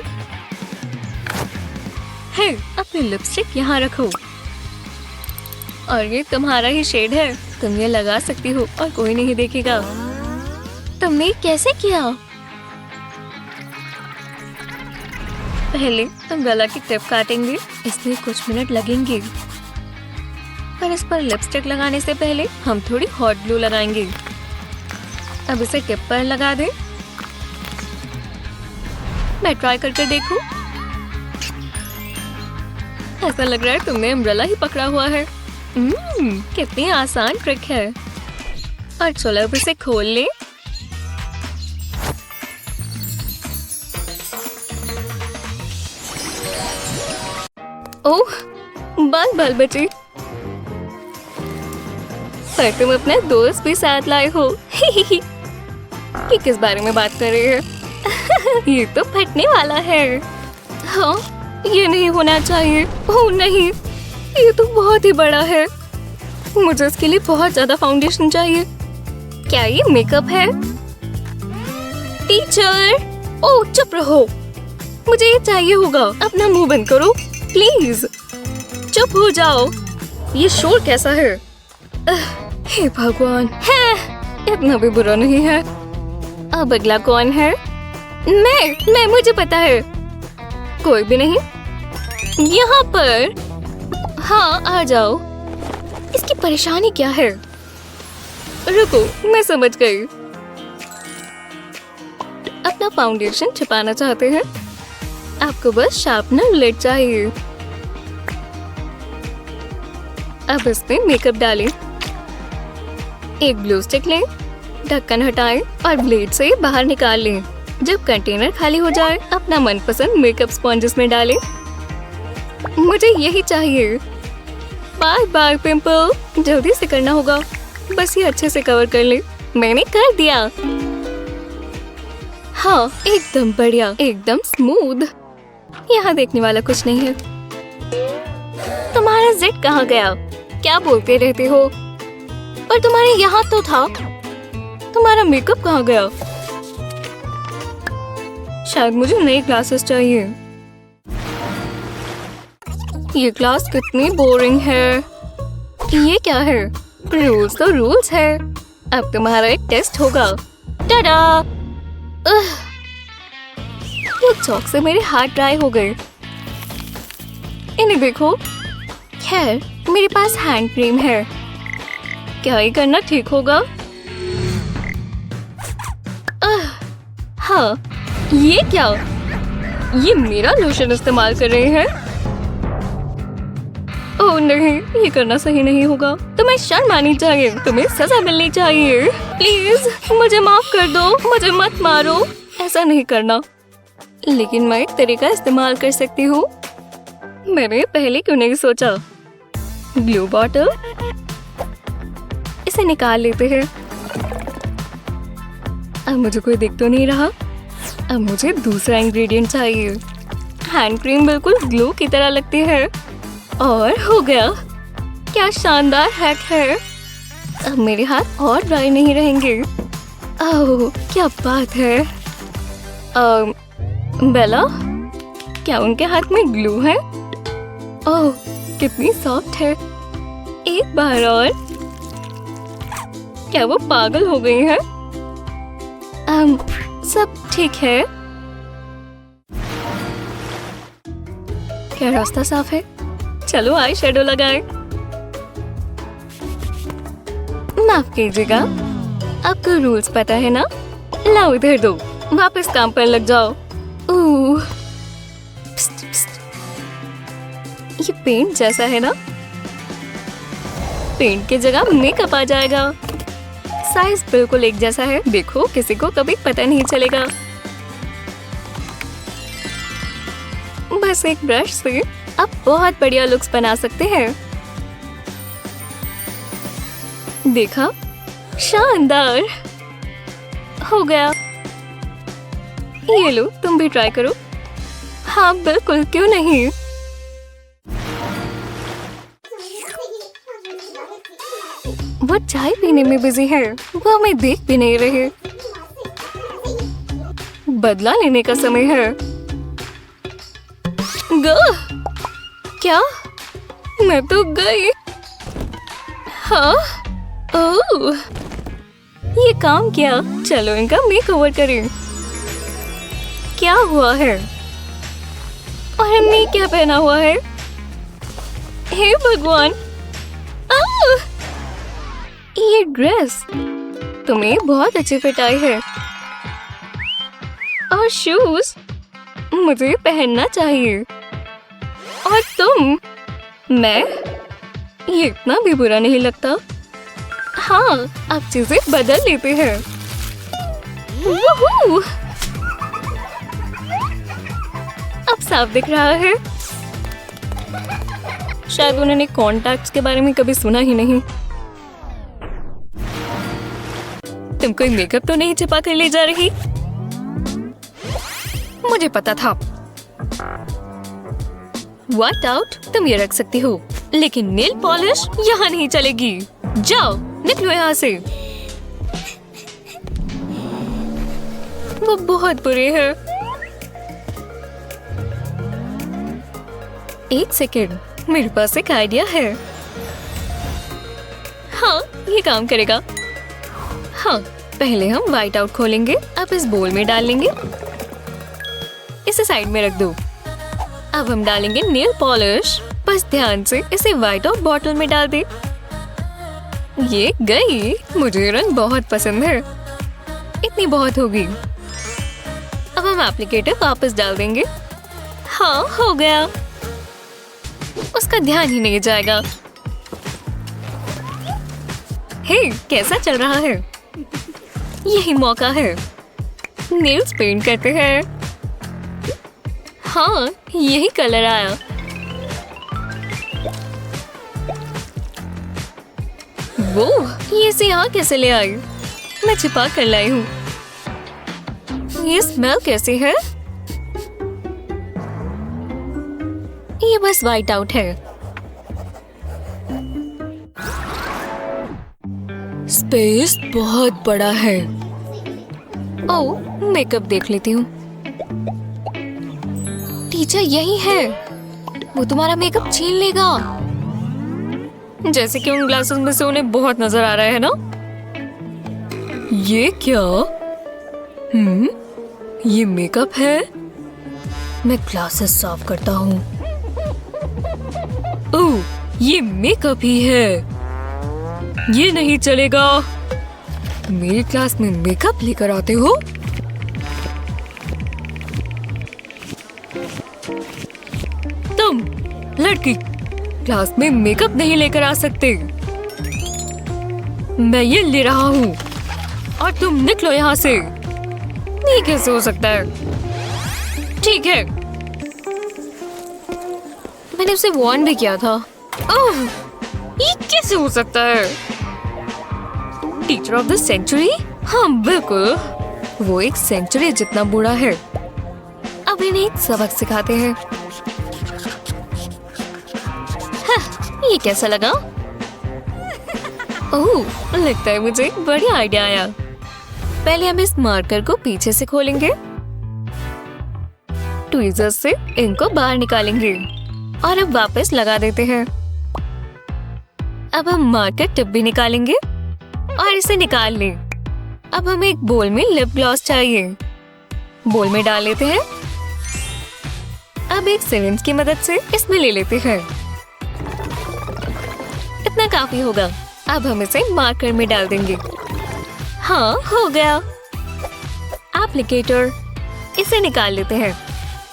हे, अपनी लिपस्टिक यहाँ रखो। और ये तुम्हारा ही शेड है। तुम ये लगा सकती हो और कोई नहीं देखेगा। तुमने कैसे किया? पहले हम गला की टिप काटेंगे, इसलिए कुछ मिनट लगेंगे। पर इस पर लिपस्टिक लगाने से पहले हम थोड़ी हॉट ग्लू लगाएंगे। अब इसे टिप पर लगा दें। मैं ट्राई करके देखूं। ऐसा लग रहा है तुमने अम्ब्रेला ही पकड़ा हुआ है। कितनी आसान ट्रिक है। और चलो अब इसे खोल ले। ओह, बाल बचे। पर तुम अपने दोस्त भी साथ लाए हो। ये किस बारे में बात कर रहे हैं? ये तो फटने वाला है। हाँ, ये नहीं होना चाहिए। ओह नहीं, ये तो बहुत ही बड़ा है। मुझे इसके लिए बहुत ज्यादा फाउंडेशन चाहिए। क्या ये मेकअप है? टीचर, ओह चुप रहो। मुझे ये चाहिए होगा। अपना मुंह बंद करो प्लीज। चुप हो जाओ। ये शोर कैसा है? हे भगवान, है इतना भी बुरा नहीं है। अब अगला कौन है? मैं मुझे पता है। कोई भी नहीं यहाँ पर। हाँ, आ जाओ। इसकी परेशानी क्या है? रुको, मैं समझ गई। अपना फाउंडेशन छिपाना चाहते हैं? आपको बस शार्पनर लिड चाहिए। अब इसमें मेकअप डालें। एक ग्लू स्टिक लें, ढक्कन हटाएं और ब्लेड से बाहर निकाल लें। जब कंटेनर खाली हो जाए, अपना मनपसंद मेकअप स्पॉन्ज इसमें डालें। मुझे यही चाहिए। बाय बाय पिंपल, जल्दी से करना होगा। बस ये अच्छे से कवर कर ले। मैंने कर दिया। हाँ, एकदम बढ़िया, एकदम स्मूथ। यहाँ देखने वाला कुछ नहीं है। तुम्हारा जिट कहाँ गया? क्या बोलते रहते हो? पर तुम्हारे यहाँ तो था। तुम्हारा मेकअप कहाँ गया? शायद मुझे नई क्लासेस चाहिए। ये क्लास कितनी बोरिंग है। ये क्या है? रूल्स तो रूल्स है। अब तुम्हारा एक टेस्ट होगा। टाडा! ये चौक से मेरे हाथ ड्राई हो गए। इन्हें देखो। खैर, मेरे पास हैंड क्रीम है। क्या ये करना ठीक होगा? हाँ, ये क्या? ये मेरा लोशन इस्तेमाल कर रहे हैं। ओह नहीं, ये करना सही नहीं होगा। तुम्हें शर्म आनी चाहिए। तुम्हें सजा मिलनी चाहिए। प्लीज मुझे माफ कर दो। मुझे मत मारो। ऐसा नहीं करना। लेकिन मैं एक तरीका इस्तेमाल कर सकती हूँ। मैंने पहले क्यों नहीं सोचा? ग्लू बॉटल, इसे निकाल लेते हैं। अब मुझे कोई दिख तो नहीं रहा। अब मुझे दूसरा इंग्रेडिएंट चाहिए। हैंड क्रीम बिल्कुल ग्लू की तरह लगती है। और हो गया। क्या शानदार हैक है। अब मेरे हाथ और ड्राई नहीं रहेंगे। ओह, क्या बात है। बेला, क्या उनके हाथ में ग्लू है? ओह, कितनी सॉफ्ट है। एक बार और। क्या वो पागल हो गई है? सब ठीक है। क्या रास्ता साफ है? चलो आई शेडो लगाए। माफ कीजिएगा, आपको रूल्स पता है ना? लाओ इधर दो, वापस काम पर लग जाओ। ओह, पिस्ट, पिस्ट। ये पेंट जैसा है ना? पेंट की जगह मेकअप आ जाएगा। साइज बिल्कुल एक जैसा है। देखो, किसी को कभी पता नहीं चलेगा। बस एक ब्रश से आप बहुत बढ़िया लुक्स बना सकते हैं। देखा? शानदार हो गया। ये लो, तुम भी ट्राई करो। हाँ बिल्कुल, क्यों नहीं। वो चाय पीने में बिजी है, वो हमें देख भी नहीं रहे। बदला लेने का समय है। क्या? मैं तो गई। हाँ? ओह, ये काम किया। चलो इनका मेकओवर करें। क्या हुआ है? और हमने क्या पहना हुआ है? हे भगवान! आह! ये ड्रेस तुम्हें बहुत अच्छी फिट आई है। और शूज मुझे पहनना चाहिए। और तुम? मैं? ये इतना भी बुरा नहीं लगता। हाँ, अब चीजें बदल लेते हैं। वूहू! अब साफ दिख रहा है। शायद उन्होंने कॉन्टैक्ट्स के बारे में कभी सुना ही नहीं। तुम कोई मेकअप तो नहीं छिपा कर ले जा रही? मुझे पता था। व्हाट आउट, तुम ये रख सकती हो, लेकिन नेल पॉलिश यहाँ नहीं चलेगी। जाओ, निकलो यहाँ से। वो बहुत बुरे हैं। एक सेकेंड, मेरे पास एक आइडिया है। हाँ, ये काम करेगा। हाँ, पहले हम व्हाइट आउट खोलेंगे। अब इस बोल में डाल लेंगे। इसे साइड में रख दो। अब हम डालेंगे नेल पॉलिश। बस ध्यान से इसे व्हाइट आउट बॉटल में डाल दे। ये गई। मुझे रंग बहुत पसंद है। इतनी बहुत होगी। अब हम एप्लीकेटर वापस डाल देंगे। हाँ, हो गया। उसका ध्यान ही नहीं जाएगा। हे, कैसा चल रहा है? यही मौका है। नेल्स पेंट करते हैं। हाँ, यही कलर आया। वो ये से यहाँ कैसे ले आई? मैं छिपा कर लाई हूँ। ये स्मेल कैसे है? ये बस व्हाइट आउट है। स्पेस बहुत बड़ा है। ओह, मेकअप देख लेती हूँ। टीचर यही है। वो तुम्हारा मेकअप छीन लेगा। जैसे कि उन ग्लासेस में से उन्हें बहुत नजर आ रहा है ना? ये क्या? ये मेकअप है? मैं ग्लासेस साफ करता हूँ। ओह, ये मेकअप ही है। ये नहीं चलेगा। मेरी क्लास में मेकअप लेकर आते हो? तुम लड़की क्लास में मेकअप नहीं लेकर आ सकते। मैं ये ले रहा हूँ और तुम निकलो यहाँ से। ये कैसे हो सकता है? ठीक है, मैंने उसे वार्न भी किया था। ओह, ये कैसे हो सकता है? Teacher of the century? हाँ बिल्कुल, वो एक सेंचुरी जितना बूढ़ा है। अब इन्हें एक सबक सिखाते हैं। हाँ, ये कैसा लगा? ओह, लगता है मुझे एक बढ़िया आइडिया आया। पहले हम इस मार्कर को पीछे से खोलेंगे, ट्वीजर से इनको बाहर निकालेंगे और अब वापस लगा देते हैं। अब हम मार्कर टिप भी निकालेंगे और इसे निकाल लें। अब हमें एक बोल में लिप ग्लॉस चाहिए, बोल में डाल लेते हैं। अब एक सिरिंज की मदद से इसमें ले लेते हैं। इतना काफी होगा। अब हम इसे मार्कर में डाल देंगे। हाँ, हो गया। एप्लीकेटर, इसे निकाल लेते हैं।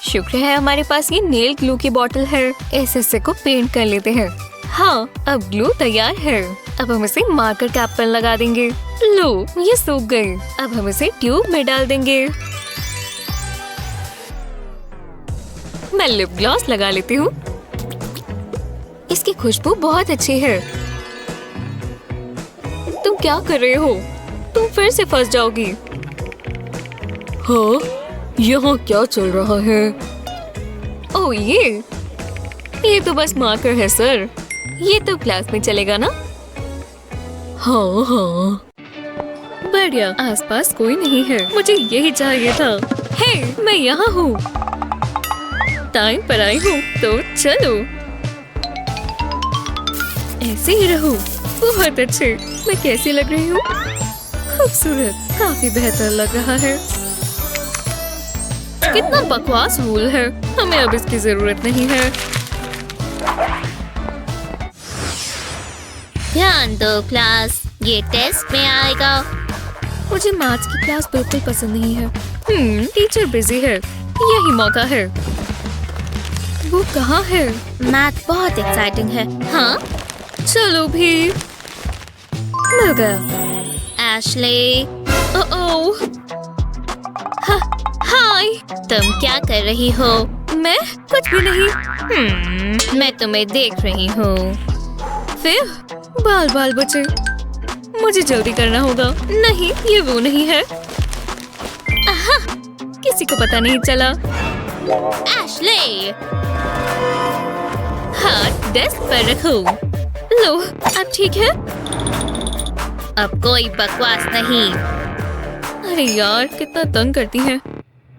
शुक्र है हमारे पास ये नेल ग्लू की बोतल है। इस हिस्से को पेंट कर लेते हैं। हाँ, अब ग्लू तैयार है। अब हम इसे मार्कर कैप पर लगा देंगे। लो, ये सूख गई। अब हम इसे ट्यूब में डाल देंगे। मैं लिप ग्लॉस लगा लेती हूँ। इसकी खुशबू बहुत अच्छी है। तुम क्या कर रहे हो? तुम फिर से फंस जाओगी। हाँ, यहाँ क्या चल रहा है? ओह, ये तो बस मार्कर है सर। ये तो क्लास में चलेगा ना? हाँ हाँ, बढ़िया। आसपास कोई नहीं है, मुझे यही चाहिए था। हे, मैं यहाँ हूँ। टाइम पर आई हूँ, तो चलो। ऐसे ही रहो। बहुत अच्छे। मैं कैसी लग रही हूँ? खूबसूरत, काफी बेहतर लग रहा है। कितना बकवास रूल है। हमें अब इसकी जरूरत नहीं है। ध्यान दो क्लास, ये टेस्ट में आएगा। मुझे मैथ्स की क्लास बिल्कुल पसंद नहीं है। टीचर बिजी है। यही मौका है। वो कहाँ है? मैथ बहुत एक्साइटिंग है। हाँ, चलो भी। मिल गया। एशली, ओह, हाय। तुम क्या कर रही हो? मैं कुछ भी नहीं। मैं तुम्हें देख रही हूँ। फिर बाल बचे। मुझे जल्दी करना होगा। नहीं, ये वो नहीं है। आहा, किसी को पता नहीं चला। एशली, हाथ डेस्क पर रखो। लो, अब ठीक है। अब कोई बकवास नहीं। अरे यार, कितना तंग करती हैं।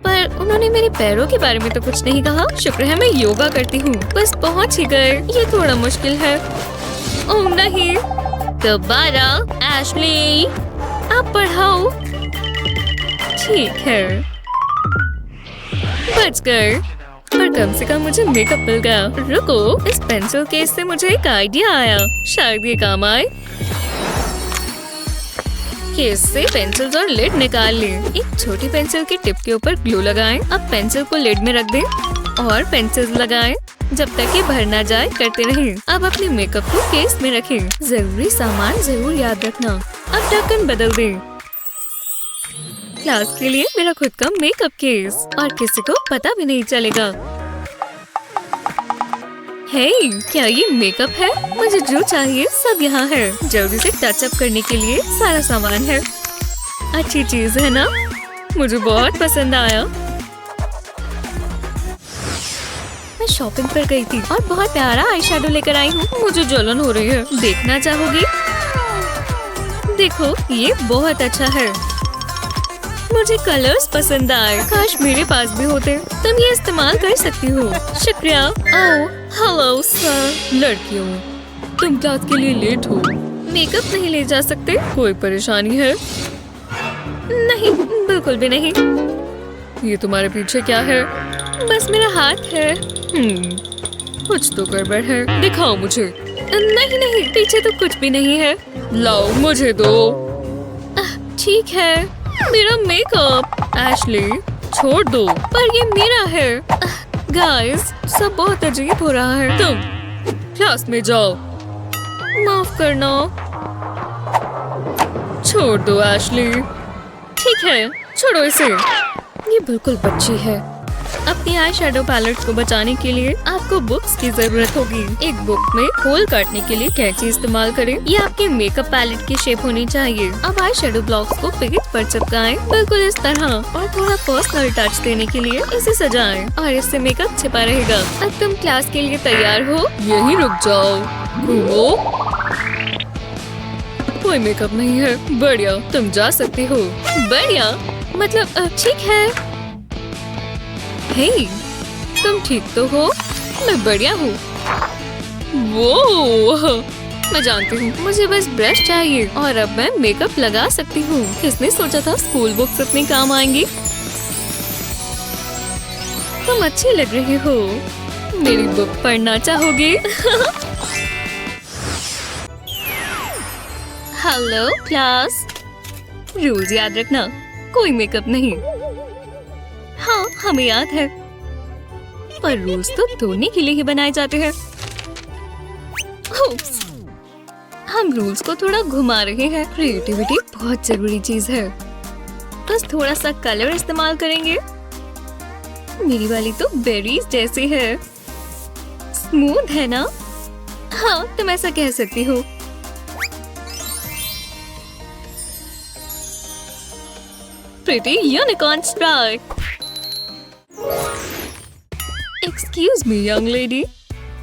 पर उन्होंने मेरे पैरों के बारे में तो कुछ नहीं कहा। शुक्र है मैं योगा करती हूँ। बस पहुँच ही गए। ये थोड़ा मुश्किल है। ओह नहीं। दोबारा एशली, आप पढ़ाओ। ठीक है, बच गए। पर कम से कम मुझे मेकअप मिल गया। रुको, इस पेंसिल केस से मुझे एक आइडिया आया। शायद ये काम आए। केस से पेंसिल और लिड निकाल लें। एक छोटी पेंसिल की टिप के ऊपर ग्लू लगाएं। अब पेंसिल को लिड में रख दें और पेंसिल लगाएं। जब तक ये भर ना जाए करते रहें। अब अपने मेकअप को केस में रखें। जरूरी सामान जरूर याद रखना। अब ढक्कन बदल दें। क्लास के लिए मेरा खुद का मेकअप केस, और किसी को पता भी नहीं चलेगा। हे, क्या ये मेकअप है? मुझे जो चाहिए सब यहाँ है। जल्दी से टच अप करने के लिए सारा सामान है। अच्छी चीज है ना? मुझे बहुत पसंद आया। मैं शॉपिंग पर गई थी और बहुत प्यारा आई शैडो लेकर आई हूँ। मुझे जलन हो रही है। देखना चाहोगी? देखो, ये बहुत अच्छा है। मुझे कलर्स पसंद आए। काश मेरे पास भी होते। तुम ये इस्तेमाल कर सकती हो। शुक्रिया। ओह, हेलो सर। लड़कियों, तुम क्लास के लिए लेट हो। मेकअप नहीं ले जा सकते? कोई परेशानी है? नहीं, बिल्कुल भी नहीं। ये तुम्हारे पीछे क्या है? बस मेरा हाथ है। कुछ तो गड़बड़ है। दिखाओ मुझे। नहीं नहीं, पीछे तो कुछ भी नहीं है। लाओ, मुझे दो। ठीक है। मेरा मेकअप। एशली, छोड़ दो। पर ये मेरा है। गाइस, सब बहुत अजीब हो रहा है। तुम क्लास में जाओ। माफ करना। छोड़ दो एशली। ठीक है, छोड़ो इसे। ये बिल्कुल बच्ची है। अपनी आई शैडो पैलेट को बचाने के लिए आपको बुक्स की जरूरत होगी। एक बुक में होल काटने के लिए कैंची इस्तेमाल करें। ये आपके मेकअप पैलेट की शेप होनी चाहिए। अब आई शैडो ब्लॉक्स को पेज पर चिपकाएं, बिल्कुल इस तरह, और थोड़ा पर्सनल टच देने के लिए इसे सजाएं और इससे मेकअप छिपा रहेगा। अब तुम क्लास के लिए तैयार हो? यहीं रुक जाओ। घूमो। कोई मेकअप नहीं है। बढ़िया, तुम जा सकती हो। बढ़िया मतलब ठीक है। हे, तुम ठीक तो हो? मैं बढ़िया हूँ। वो मैं जानती हूँ, मुझे बस ब्रश चाहिए और अब मैं मेकअप लगा सकती हूँ। किसने सोचा था स्कूल बुक्स इतनी काम आएंगी? तुम अच्छी लग रही हो। मेरी बुक पढ़ना चाहोगी? हेलो क्लास, रूल्स याद रखना, कोई मेकअप नहीं। हाँ, हमें याद है, पर रूल्स तो तोड़ने के लिए ही बनाए जाते हैं। Oops, हम रूल्स को थोड़ा घुमा रहे हैं। क्रिएटिविटी बहुत जरूरी चीज है। बस थोड़ा सा कलर इस्तेमाल करेंगे। मेरी वाली तो बेरीज जैसी है। स्मूथ है ना? हाँ, तुम ऐसा कह सकती हो। Pretty unicorn Sprite. Excuse me young lady,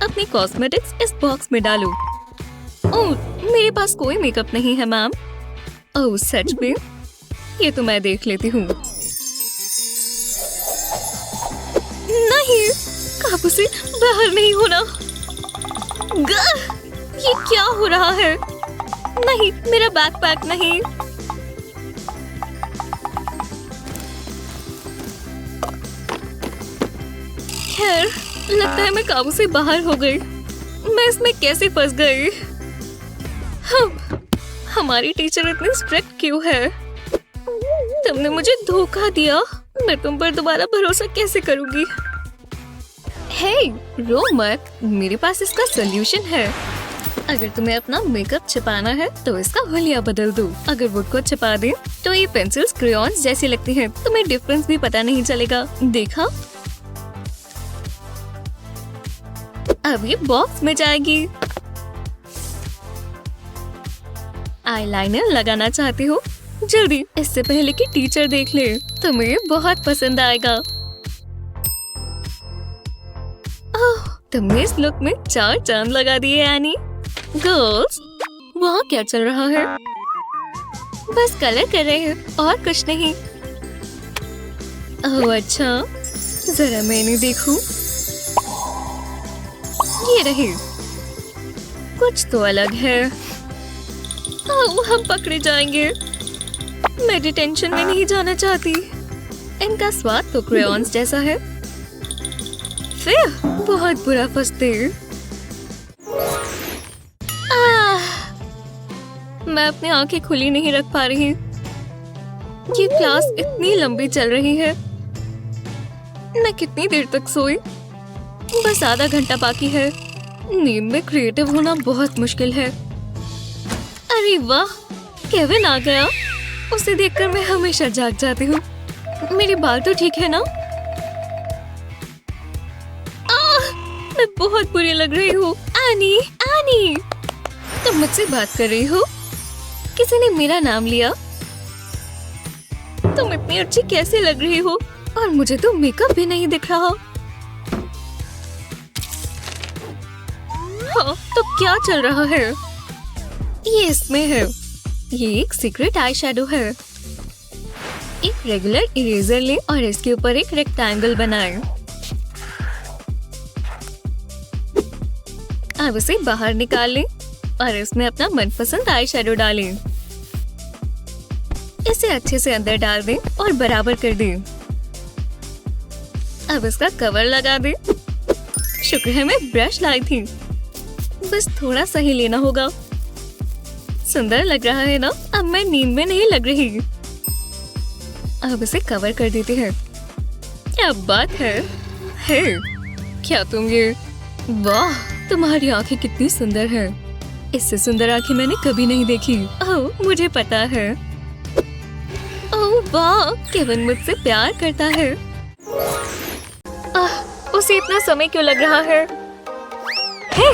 अपनी कॉस्मेटिक्स इस बॉक्स में डालो। ओह, मेरे पास कोई मेकअप नहीं है मैम। ओह सच में? ये तो मैं देख लेती हूँ। नहीं, काबू से बाहर नहीं होना। ये क्या हो रहा है? नहीं, मेरा बैकपैक नहीं। खैर, लगता है मैं काबू से बाहर हो गई। मैं इसमें कैसे फंस गई? हमारी टीचर इतनी स्ट्रिक्ट क्यों है? तुमने मुझे धोखा दिया। मैं तुम पर दोबारा भरोसा कैसे करूंगी? हे, रो मत, मेरे पास इसका सॉल्यूशन है। अगर तुम्हें अपना मेकअप छिपाना है तो इसका हुलिया बदल दो। अगर वुड को छिपा दे तो ये पेंसिल्स क्रेयॉन्स जैसी लगती हैं। तुम्हें डिफरेंस भी पता नहीं चलेगा। देखा? अब ये बॉक्स में जाएगी। आईलाइनर लगाना चाहती हो? जल्दी, इससे पहले कि टीचर देख ले। तुम्हें ये बहुत पसंद आएगा। ओह, तुमने इस लुक में 4 चांद लगा दिए एनी। गर्ल्स, वहाँ क्या चल रहा है? बस कलर कर रहे हैं और कुछ नहीं। ओह अच्छा, जरा मैंने देखूं। ये रही, कुछ तो अलग है। ओह, हम पकड़े जाएंगे। मैं डिटेंशन में नहीं जाना चाहती। इनका स्वाद तो क्रेयॉन्स जैसा है। फिर बहुत बुरा फंसते। मैं अपनी आंखें खुली नहीं रख पा रही। ये क्लास इतनी लंबी चल रही है। मैं कितनी देर तक सोई? बस आधा घंटा बाकी है। नींद में क्रिएटिव होना बहुत मुश्किल है। अरे वाह, केविन आ गया। उसे देखकर मैं हमेशा जाग जाती हूँ। मेरे बाल तो ठीक है ना? मैं बहुत बुरी लग रही हूँ। एनी, एनी, तुम मुझसे बात कर रही हो? किसी ने मेरा नाम लिया। तुम इतनी अच्छी कैसे लग रही हो? और मुझे तो मेकअप भी नहीं दिख रहा। हाँ, तो क्या चल रहा है? ये इसमें है। ये एक सीक्रेट आई शैडो है। एक रेगुलर इरेजर ले और इसके ऊपर एक रेक्टेंगल बनाएं। अब इसे बाहर निकाल लें और इसमें अपना मनपसंद आई शैडो डालें। इसे अच्छे से अंदर डाल दें और बराबर कर दें। अब इसका कवर लगा दें। शुक्र है मैं ब्रश लाई थी। बस थोड़ा सा ही लेना होगा। सुंदर लग रहा है ना? अब मैं नींद में नहीं लग रही। अब इसे कवर कर देते हैं। क्या बात है? हे, क्या तुम ये? वाह, तुम्हारी आंखें कितनी सुंदर हैं। इससे सुंदर आंखें मैंने कभी नहीं देखी। ओह, मुझे पता है। ओह वाह, केविन मुझसे प्यार करता है। उसे इतना समय क्यों लग रहा है? हे,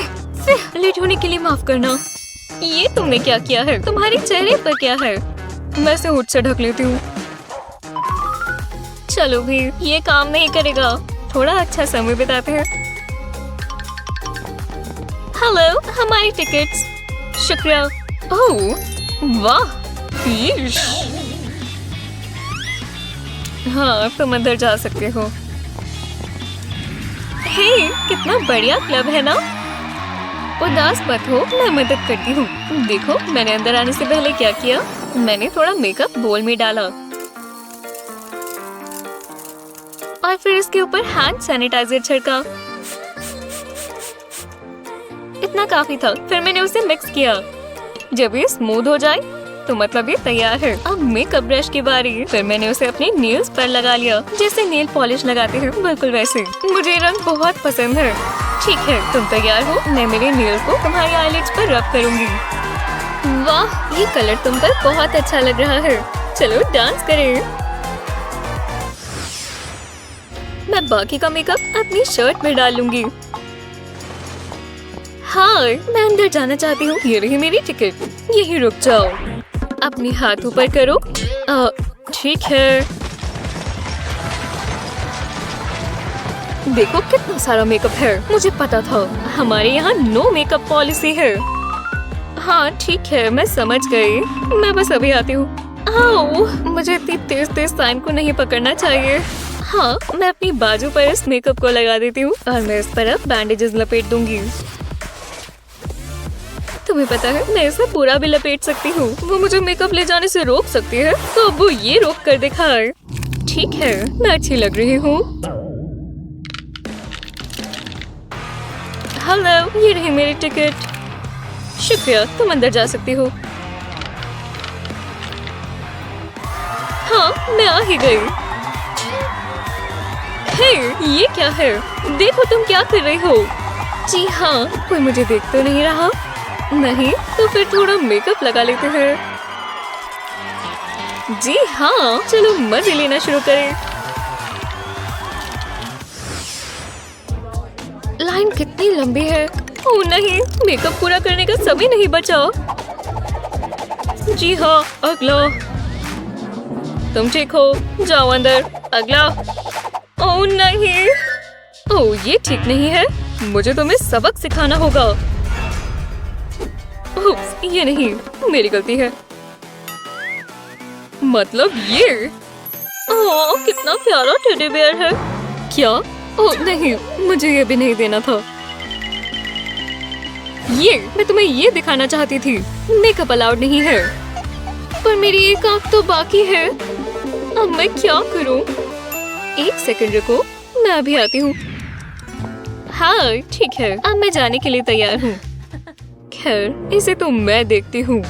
लेट होने के लिए माफ करना। ये तुमने क्या किया है? तुम्हारे चेहरे पर क्या है? मैं इसे होठ से ढक लेती हूँ। चलो भी, ये काम नहीं करेगा। थोड़ा अच्छा समय बिताते हैं। हेलो, हमारी टिकट्स। शुक्रिया। ओह, वाह, ईश। हाँ, तुम अंदर जा सकते हो। हे, कितना बढ़िया क्लब है ना। उदास मत हो, मैं मदद करती हूँ। देखो, मैंने अंदर आने से पहले क्या किया। मैंने थोड़ा मेकअप बोल में डाला और फिर इसके ऊपर हैंड सैनिटाइजर छिड़का। इतना काफी था। फिर मैंने उसे मिक्स किया। जब ये स्मूथ हो जाए तो मतलब ये तैयार है। अब मेकअप ब्रश की बारी। फिर मैंने उसे अपने नेल्स पर लगा लिया, जैसे नेल पॉलिश लगाते हैं, बिल्कुल वैसे। मुझे ये रंग बहुत पसंद है। ठीक है, तुम तैयार हो। मैं मेरे नेल को तुम्हारी आईलिड्स पर रब करूंगी। वाह, ये कलर तुम पर बहुत अच्छा लग रहा है। चलो डांस करें। मैं बाकी का मेकअप अपनी शर्ट में डाल लूंगी। हाँ, मैं अंदर जाना चाहती हूँ। ये रही मेरी टिकट। यही रुक जाओ। अपने हाथ ऊपर करो। ठीक है। देखो कितना सारा मेकअप है। मुझे पता था। हमारे यहाँ नो मेकअप पॉलिसी है। हाँ ठीक है, मैं समझ गई। मैं बस अभी आती हूँ। आओ, मुझे इतनी तेज तेज साइन को नहीं पकड़ना चाहिए। हाँ, मैं अपनी बाजू पर इस मेकअप को लगा देती हूँ और मैं इस पर अब बैंडेजेस लपेट दूंगी। तुम्हें पता है, मैं इसे पूरा भी लपेट सकती हूँ। वो मुझे मेकअप ले जाने से रोक सकती है, तो अब वो ये रोक कर दिखाए। ठीक है, मैं अच्छी लग रही हूँ। हेलो, ये रही मेरी टिकट। शुक्रिया, तुम अंदर जा सकती हो। हाँ, मैं आ ही गई। हे, ये क्या है? देखो तुम क्या कर रही हो। जी हाँ, कोई मुझे देख तो नहीं रहा। नहीं, तो फिर थोड़ा मेकअप लगा लेते हैं। जी हाँ, चलो मजे लेना शुरू करें। लाइन कितनी लंबी है। ओह नहीं, मेकअप पूरा करने का समय नहीं बचा। जी हाँ, अगला। तुम ठीक हो, जाओ अंदर। अगला। ओह नहीं, ओह ये ठीक नहीं है। मुझे तुम्हें सबक सिखाना होगा। उप्स, ये नहीं, मेरी गलती है। मतलब ये। ओह, कितना प्यारा टेडी बेयर है। क्या? ओह नहीं, मुझे ये भी नहीं देना था। ये, मैं तुम्हें ये दिखाना चाहती थी। मेकअप अलाउड नहीं है। पर मेरी एक आंख तो बाकी है। अब मैं क्या करूं? एक सेकंड रुको, मैं अभी आती हूँ। हाँ ठीक है, अब मैं जाने के लिए तैयार हूँ। खैर, इसे तो मैं देखती हूँ।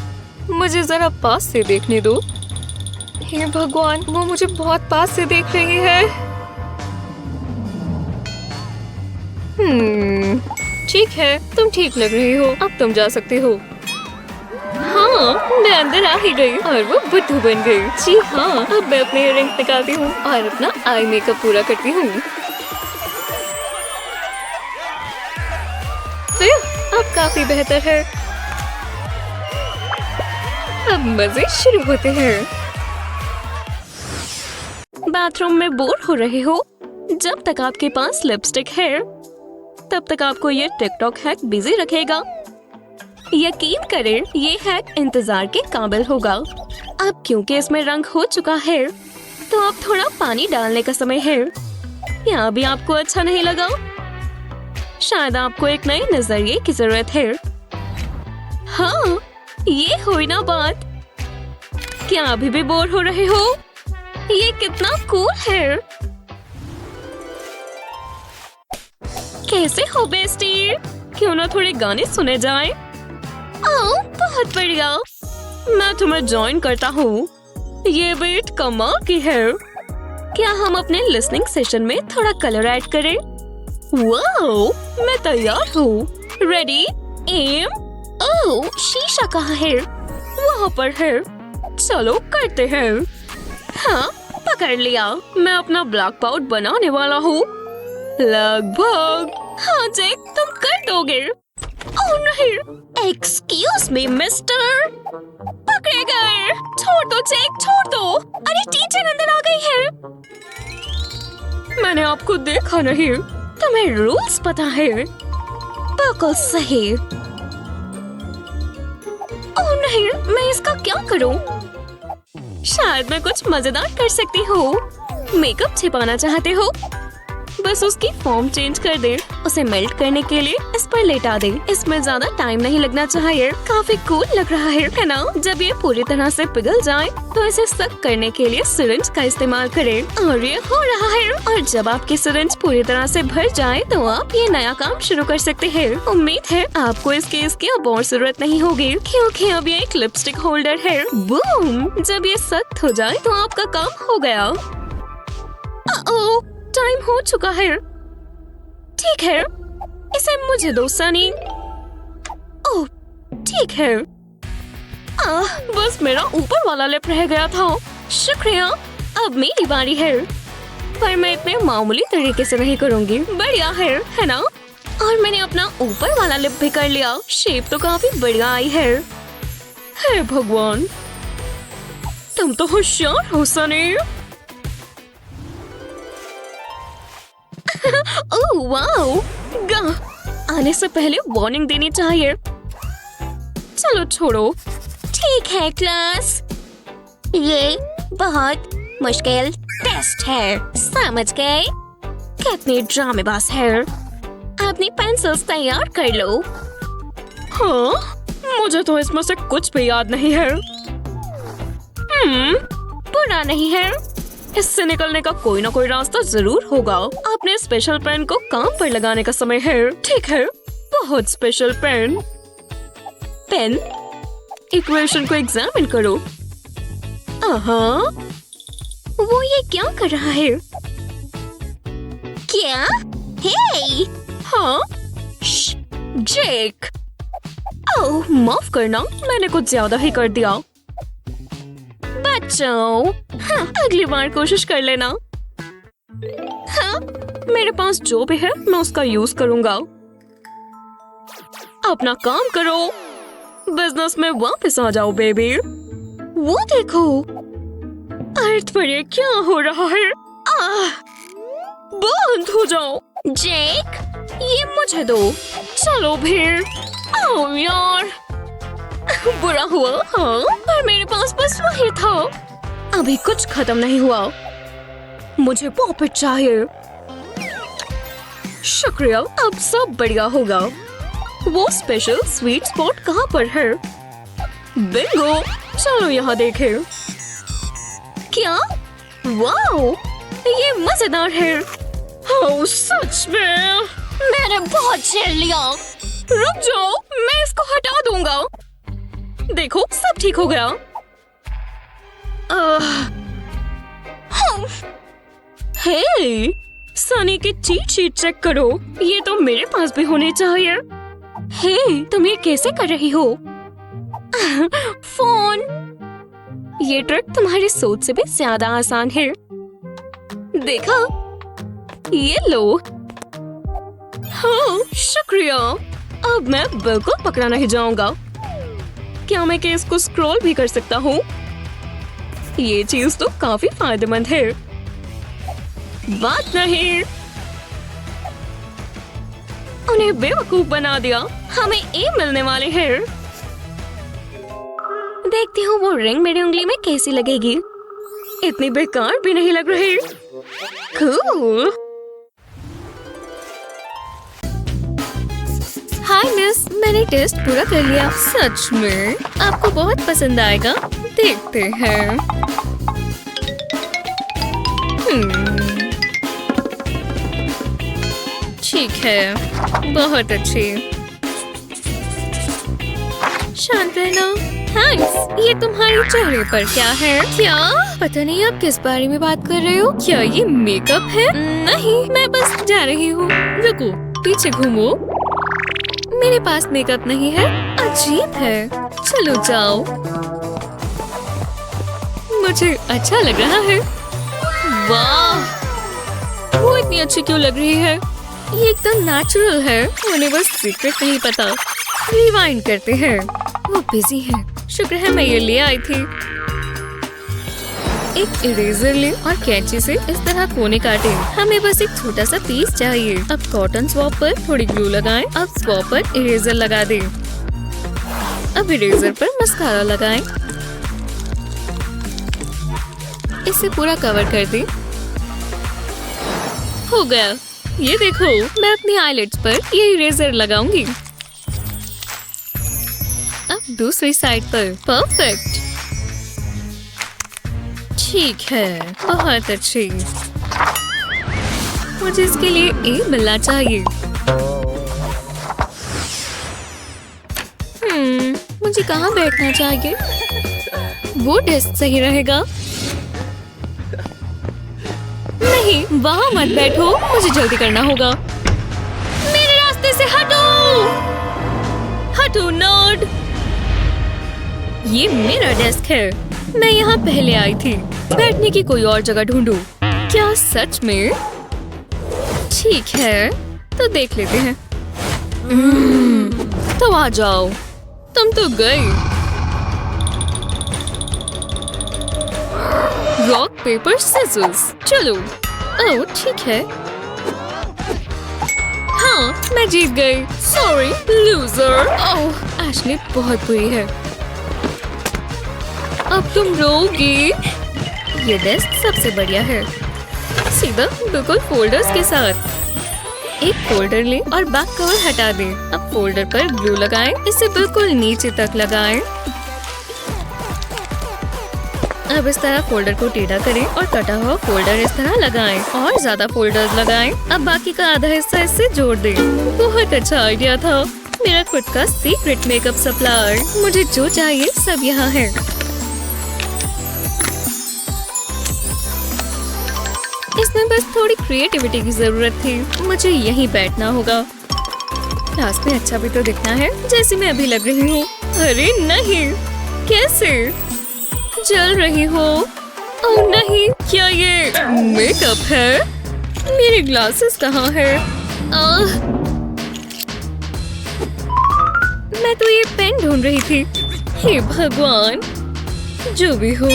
मुझे जरा पास से देखने दो। हे भगवान, वो मुझे बहुत पास से देख रही है। ठीक है, तुम ठीक लग रही हो। अब तुम जा सकते हो। हाँ, मैं अंदर आ ही गई और वो बुद्धू बन गई। जी हाँ, अब मैं अपने इयररिंग्स निकालती हूँ और अपना आई मेकअप पूरा करती हूँ। फिर अब काफी बेहतर है। अब मजे शुरू होते हैं। बाथरूम में बोर हो रहे हो? जब तक आपके पास लिपस्टिक है, तब तक आपको ये टिकटॉक हैक बिजी रखेगा। यकीन करें, ये हैक इंतजार के काबिल होगा। अब क्योंकि इसमें रंग हो चुका है, तो अब थोड़ा पानी डालने का समय है। यहाँ भी आपको अच्छा नहीं लगा? शायद आपको एक नए नजरिए की जरूरत है। हाँ, ये हुई ना बात। क्या अभी भी बोर हो रहे हो? ये कितना कूल है। कैसे हो बेस्टी? क्यों ना थोड़े गाने सुने जाएं? ओह, बहुत बढ़िया। मैं तुम्हें ज्वाइन करता हूँ। ये बीट कमाल की है। क्या हम अपने लिसनिंग सेशन में थोड़ा कलर ऐड करें? वाओ, मैं तैयार हूँ। Ready, M. ओह, शीशा कहाँ है? वहाँ पर है। चलो करते हैं। हाँ, पकड़ लिया। मैं अपना ब्लैक पाउडर बनाने वाला हूँ। लगभग। हाँ जैक, तुम कर दोगे। ओह नहीं, एक्सक्यूज मी मिस्टर। पकड़े गए। छोड़ दो जैक, छोड़ दो। अरे टीचर अंदर आ गई है। मैंने आपको देखा नहीं। तुम्हें रूल्स पता है? बिल्कुल सही। ओह नहीं, मैं इसका क्या करूं? शायद मैं कुछ मजेदार कर सकती हूँ। मेकअप छिपाना चाहते हो? बस उसकी फॉर्म चेंज कर दे। उसे मेल्ट करने के लिए इस पर लेटा दे। इसमें ज्यादा टाइम नहीं लगना चाहिए। काफी कूल लग रहा है ना? जब ये पूरी तरह से पिघल जाए तो इसे सक करने के लिए सिरिंज का इस्तेमाल करें। और ये हो रहा है। और जब आपकी सिरिंज पूरी तरह से भर जाए तो आप ये नया काम शुरू कर सकते हैं। उम्मीद है आपको इस केस की अब और जरूरत नहीं होगी, क्योंकि अब ये एक लिपस्टिक होल्डर है। बूम! जब ये सख्त हो जाए तो आपका काम हो गया। ओह, टाइम हो चुका है। ठीक है, इसे मुझे दो सनी। ओह, ठीक है। बस मेरा ऊपर वाला लिप रह गया था। शुक्रिया, अब मेरी बारी है। पर मैं इतने मामूली तरीके से नहीं करूंगी। बढ़िया है ना? और मैंने अपना ऊपर वाला लिप भी कर लिया। शेप तो काफी बढ़िया आई है। हे भगवान, तुम तो होशियार हो सनी। Oh wow! आने से पहले वार्निंग देनी चाहिए। चलो छोड़ो। ठीक है क्लास, ये बहुत मुश्किल टेस्ट है, समझ गए? कितनी ड्रामेबाज है। अपनी पेंसिल्स तैयार कर लो। हाँ, मुझे तो इसमें से कुछ भी याद नहीं है। बुरा नहीं है, इससे निकलने का कोई ना कोई रास्ता जरूर होगा। अपने स्पेशल पेन को काम पर लगाने का समय है। ठीक है, बहुत स्पेशल पेन। इक्वेशन को एग्जामिन करो। वो ये क्या कर रहा है? क्या? हे! हाँ, जेक। ओह, माफ करना, मैंने कुछ ज्यादा ही कर दिया। बचाओ। हाँ, अगली बार कोशिश कर लेना। हाँ, मेरे पास जो भी है मैं उसका यूज करूंगा। अपना काम करो, बिजनेस में वापस आ जाओ बेबी। वो देखो, अर्थ पर ये क्या हो रहा है? बंद हो जाओ। जेक, ये मुझे दो। चलो फिर। ओह यार, बुरा हुआ। हाँ, पर मेरे पास बस वही था। अभी कुछ खत्म नहीं हुआ। मुझे वापस चाहिए। शुक्रिया, अब सब बढ़िया होगा। वो स्पेशल स्वीट स्पॉट कहाँ पर है? बिंगो, चलो यहाँ देखें। क्या? वाओ, ये मजेदार है। ओह, सच में मैंने बहुत झेल लिया। रुक जाओ, मैं इसको हटा दूंगा। देखो, सब ठीक हो गया। हे, सनी की चीट शीट चेक करो। ये तो मेरे पास भी होनी चाहिए। हे, तुम ये कैसे कर रही हो? फोन। ये ट्रिक तुम्हारी सोच से भी ज्यादा आसान है। देखा? ये लो। हाँ, शुक्रिया। अब मैं बिल्कुल पकड़ा नहीं जाऊंगा। क्या मैं केस को स्क्रॉल भी कर सकता हूँ? ये चीज तो काफी फायदेमंद है। बात नहीं, उन्हें बेवकूफ बना दिया। हमें ए मिलने वाले हैं। देखती हूँ वो रिंग मेरी उंगली में कैसी लगेगी। इतनी बेकार भी नहीं लग रही। कूल। हाय मिस, मैंने टेस्ट पूरा कर लिया। सच में? आपको बहुत पसंद आएगा। देखते हैं। ठीक है, बहुत अच्छी। शांत रहना। थैंक्स। ये तुम्हारे चेहरे पर क्या है? क्या? पता नहीं आप किस बारे में बात कर रहे हो। क्या ये मेकअप है? नहीं, मैं बस जा रही हूँ। रुको, पीछे घूमो। मेरे पास मेकअप नहीं है। अजीब है। चलो जाओ। मुझे अच्छा लग रहा है। वाह, वो इतनी अच्छी क्यों लग रही है? ये एकदम नेचुरल है। उन्हें बस सीक्रेट नहीं पता। रिवाइंड करते हैं। वो बिजी है। शुक्र है मैं ये ले आई थी। एक इरेजर ले और कैंची से इस तरह कोने काटे। हमें बस एक छोटा सा पीस चाहिए। अब कॉटन स्वॉप पर थोड़ी ग्लू लगाएं। अब स्वॉप पर इरेजर लगा दें। अब इरेजर पर मस्कारा लगाएं। इसे पूरा कवर कर दें। हो गया। ये देखो, मैं अपनी आईलिड्स पर ये इरेजर लगाऊंगी। अब दूसरी साइड पर। परफेक्ट। ठीक है, बहुत अच्छी। मुझे इसके लिए ए मिलना चाहिए। मुझे कहाँ बैठना चाहिए? वो डेस्क सही रहेगा। नहीं, वहाँ मत बैठो, मुझे जल्दी करना होगा। मेरे रास्ते से हटो! हटो नर्ड! ये मेरा डेस्क है। मैं यहाँ पहले आई थी। बैठने की कोई और जगह ढूंढूं। क्या सच में? ठीक है, तो देख लेते हैं। तो आ जाओ। तुम तो गई। Rock paper scissors. चलो। ओह, ठीक है। हाँ, मैं जीत गई। Sorry loser. ओह, एशली बहुत बुरी है। अब तुम रोगी। ये डेस्क सबसे बढ़िया है। सीधा बिल्कुल फोल्डर्स के साथ। एक फोल्डर लें और बैक कवर हटा दें। अब फोल्डर पर ग्लू लगाएं। इसे बिल्कुल नीचे तक लगाएं। अब इस तरह फोल्डर को टेढ़ा करें और कटा हुआ फोल्डर इस तरह लगाएं और ज्यादा फोल्डर्स लगाएं। अब बाकी का आधा हिस्सा इससे जोड़ दें। बहुत अच्छा आइडिया था। मेरा खुद का सीक्रेट मेकअप सप्लायर। मुझे जो चाहिए सब यहाँ है। इसमें बस थोड़ी क्रिएटिविटी की जरूरत थी। मुझे यहीं बैठना होगा। क्लास में अच्छा भी तो दिखना है, जैसे मैं अभी लग रही हूँ। अरे नहीं, कैसे? जल रही हो? ओह नहीं, क्या ये मेकअप है? मेरे ग्लासेस कहाँ है? मैं तो ये पेन ढूंढ रही थी। हे भगवान, जो भी हो।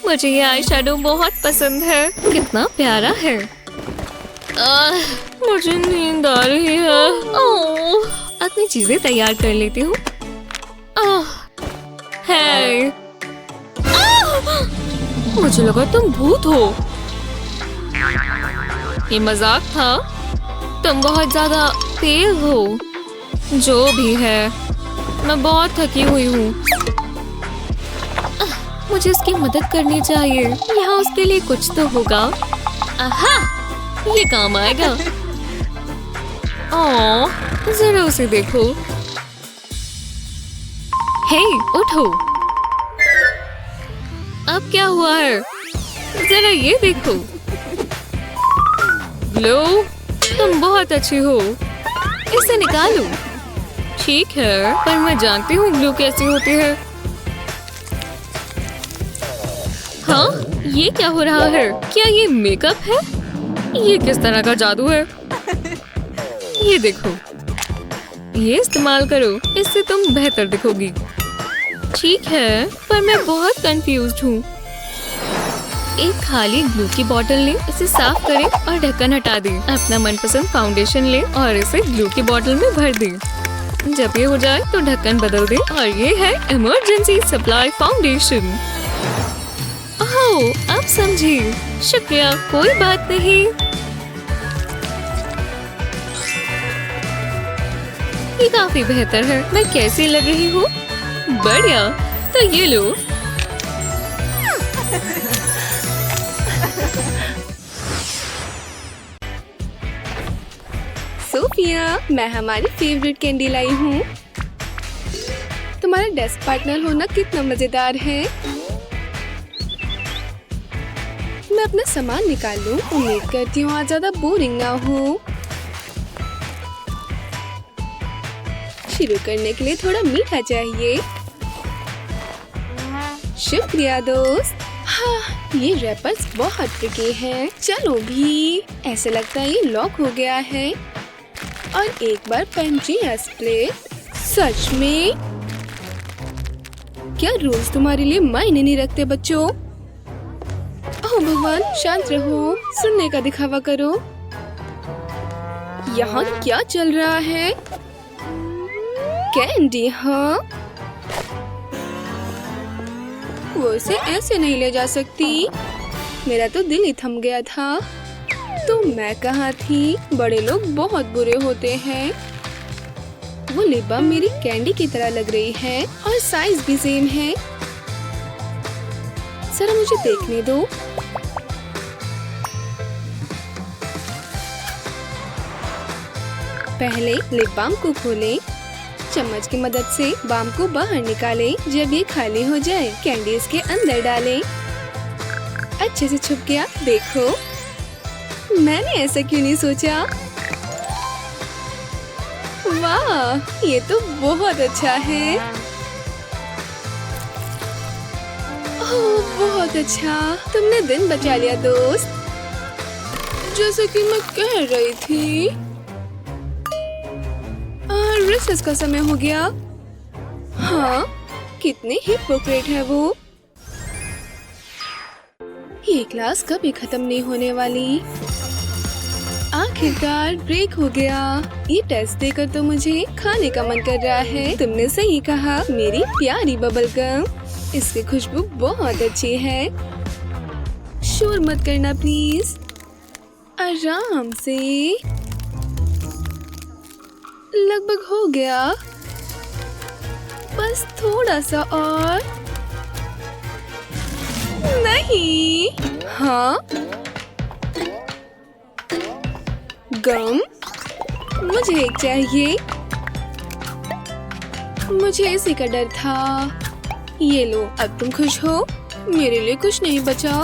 मुझे ये आई शैडो बहुत पसंद है। कितना प्यारा है। मुझे नींद आ रही है। ओह, अपनी चीजें तैयार कर लेती हूँ। हे, मुझे लगा तुम भूत हो। ये मजाक था। तुम बहुत ज्यादा तेज हो। जो भी है, मैं बहुत थकी हुई हूँ। मुझे उसकी मदद करनी चाहिए। यहाँ उसके लिए कुछ तो होगा। आहा, ये काम आएगा। ओह, जरा उसे देखो। हे, उठो। अब क्या हुआ है? जरा ये देखो। ग्लो, तुम बहुत अच्छी हो। इसे निकालो। ठीक है, पर मैं जानती हूँ ग्लू कैसी होती है। हाँ, ये क्या हो रहा है? क्या ये मेकअप है? ये किस तरह का जादू है? ये देखो, ये इस्तेमाल करो। इससे तुम बेहतर दिखोगी। ठीक है, पर मैं बहुत कंफ्यूज्ड हूँ। एक खाली ग्लू की बोतल लें, इसे साफ करें और ढक्कन हटा दें। अपना मनपसंद फाउंडेशन लें और इसे ग्लू की बोतल में भर दें। जब ये हो जाए तो ढक्कन बदल दें और ये है इमरजेंसी सप्लाई फाउंडेशन। ओह, अब समझी। शुक्रिया, कोई बात नहीं। ये काफी बेहतर है। मैं कैसी लग रही हूँ? बढ़िया, तो ये लो। सोफिया, मैं हमारी फेवरेट कैंडी लाई हूँ। तुम्हारा डेस्क पार्टनर होना कितना मजेदार है। मैं अपना सामान निकाल लूं। उम्मीद करती हूँ आज ज्यादा बोरिंग ना हो। शुरू करने के लिए थोड़ा मीठा चाहिए। शुक्रिया दोस्त। हाँ, ये रैपर्स बहुत ट्रिकी हैं। चलो भी, ऐसे लगता है ये लॉक हो गया है। और एक बार पेंचिया स्प्लिट। सच में? क्या रूल्स तुम्हारे लिए मायने नहीं रखते बच्चों? ओह भगवान, शांत रहो। सुनने का दिखावा करो। यहाँ क्या चल रहा है? कैंडी? हाँ, वो इसे ऐसे नहीं ले जा सकती। मेरा तो दिल ही थम गया था। तो मैं कहाँ थी? बड़े लोग बहुत बुरे होते हैं। वो लिप बाम मेरी कैंडी की तरह लग रही है और साइज भी सेम है। जरा मुझे देखने दो। पहले लिप बाम को खोलें। चम्मच की मदद से बाम को बाहर निकालें। जब ये खाली हो जाए, कैंडी इसके अंदर डालें। अच्छे से छुप गया। देखो, मैंने ऐसा क्यों नहीं सोचा? वाह, ये तो बहुत अच्छा है। ओह, बहुत अच्छा। तुमने दिन बचा लिया दोस्त। जैसे कि मैं कह रही थी, रिसेस का समय हो गया। हाँ, कितनी हिपोक्रेट है वो। ये क्लास कभी खत्म नहीं होने वाली। आखिरकार ब्रेक हो गया। ये टेस्ट देकर तो मुझे खाने का मन कर रहा है। तुमने सही कहा मेरी प्यारी बबल गम। इसकी खुशबू बहुत अच्छी है। शोर मत करना प्लीज, आराम से। लगभग हो गया, बस थोड़ा सा और। नहीं, हाँ, गम मुझे एक चाहिए। मुझे इसी का डर था। ये लो, अब तुम खुश हो। मेरे लिए कुछ नहीं बचा।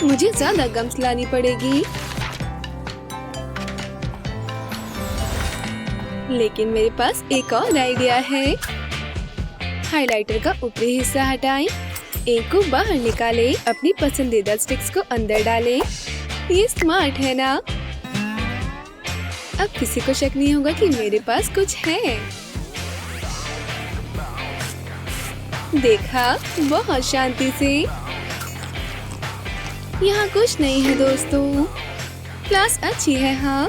मुझे ज्यादा गम्स लानी पड़ेगी। लेकिन मेरे पास एक और आइडिया है। हाइलाइटर का ऊपरी हिस्सा हटाएं, एक को बाहर निकालें, अपनी पसंदीदा स्टिक्स को अंदर डालें। ये स्मार्ट है ना? अब किसी को शक नहीं होगा कि मेरे पास कुछ है। देखा, बहुत शांति से। यहाँ कुछ नहीं है दोस्तों। क्लास अच्छी है। हाँ,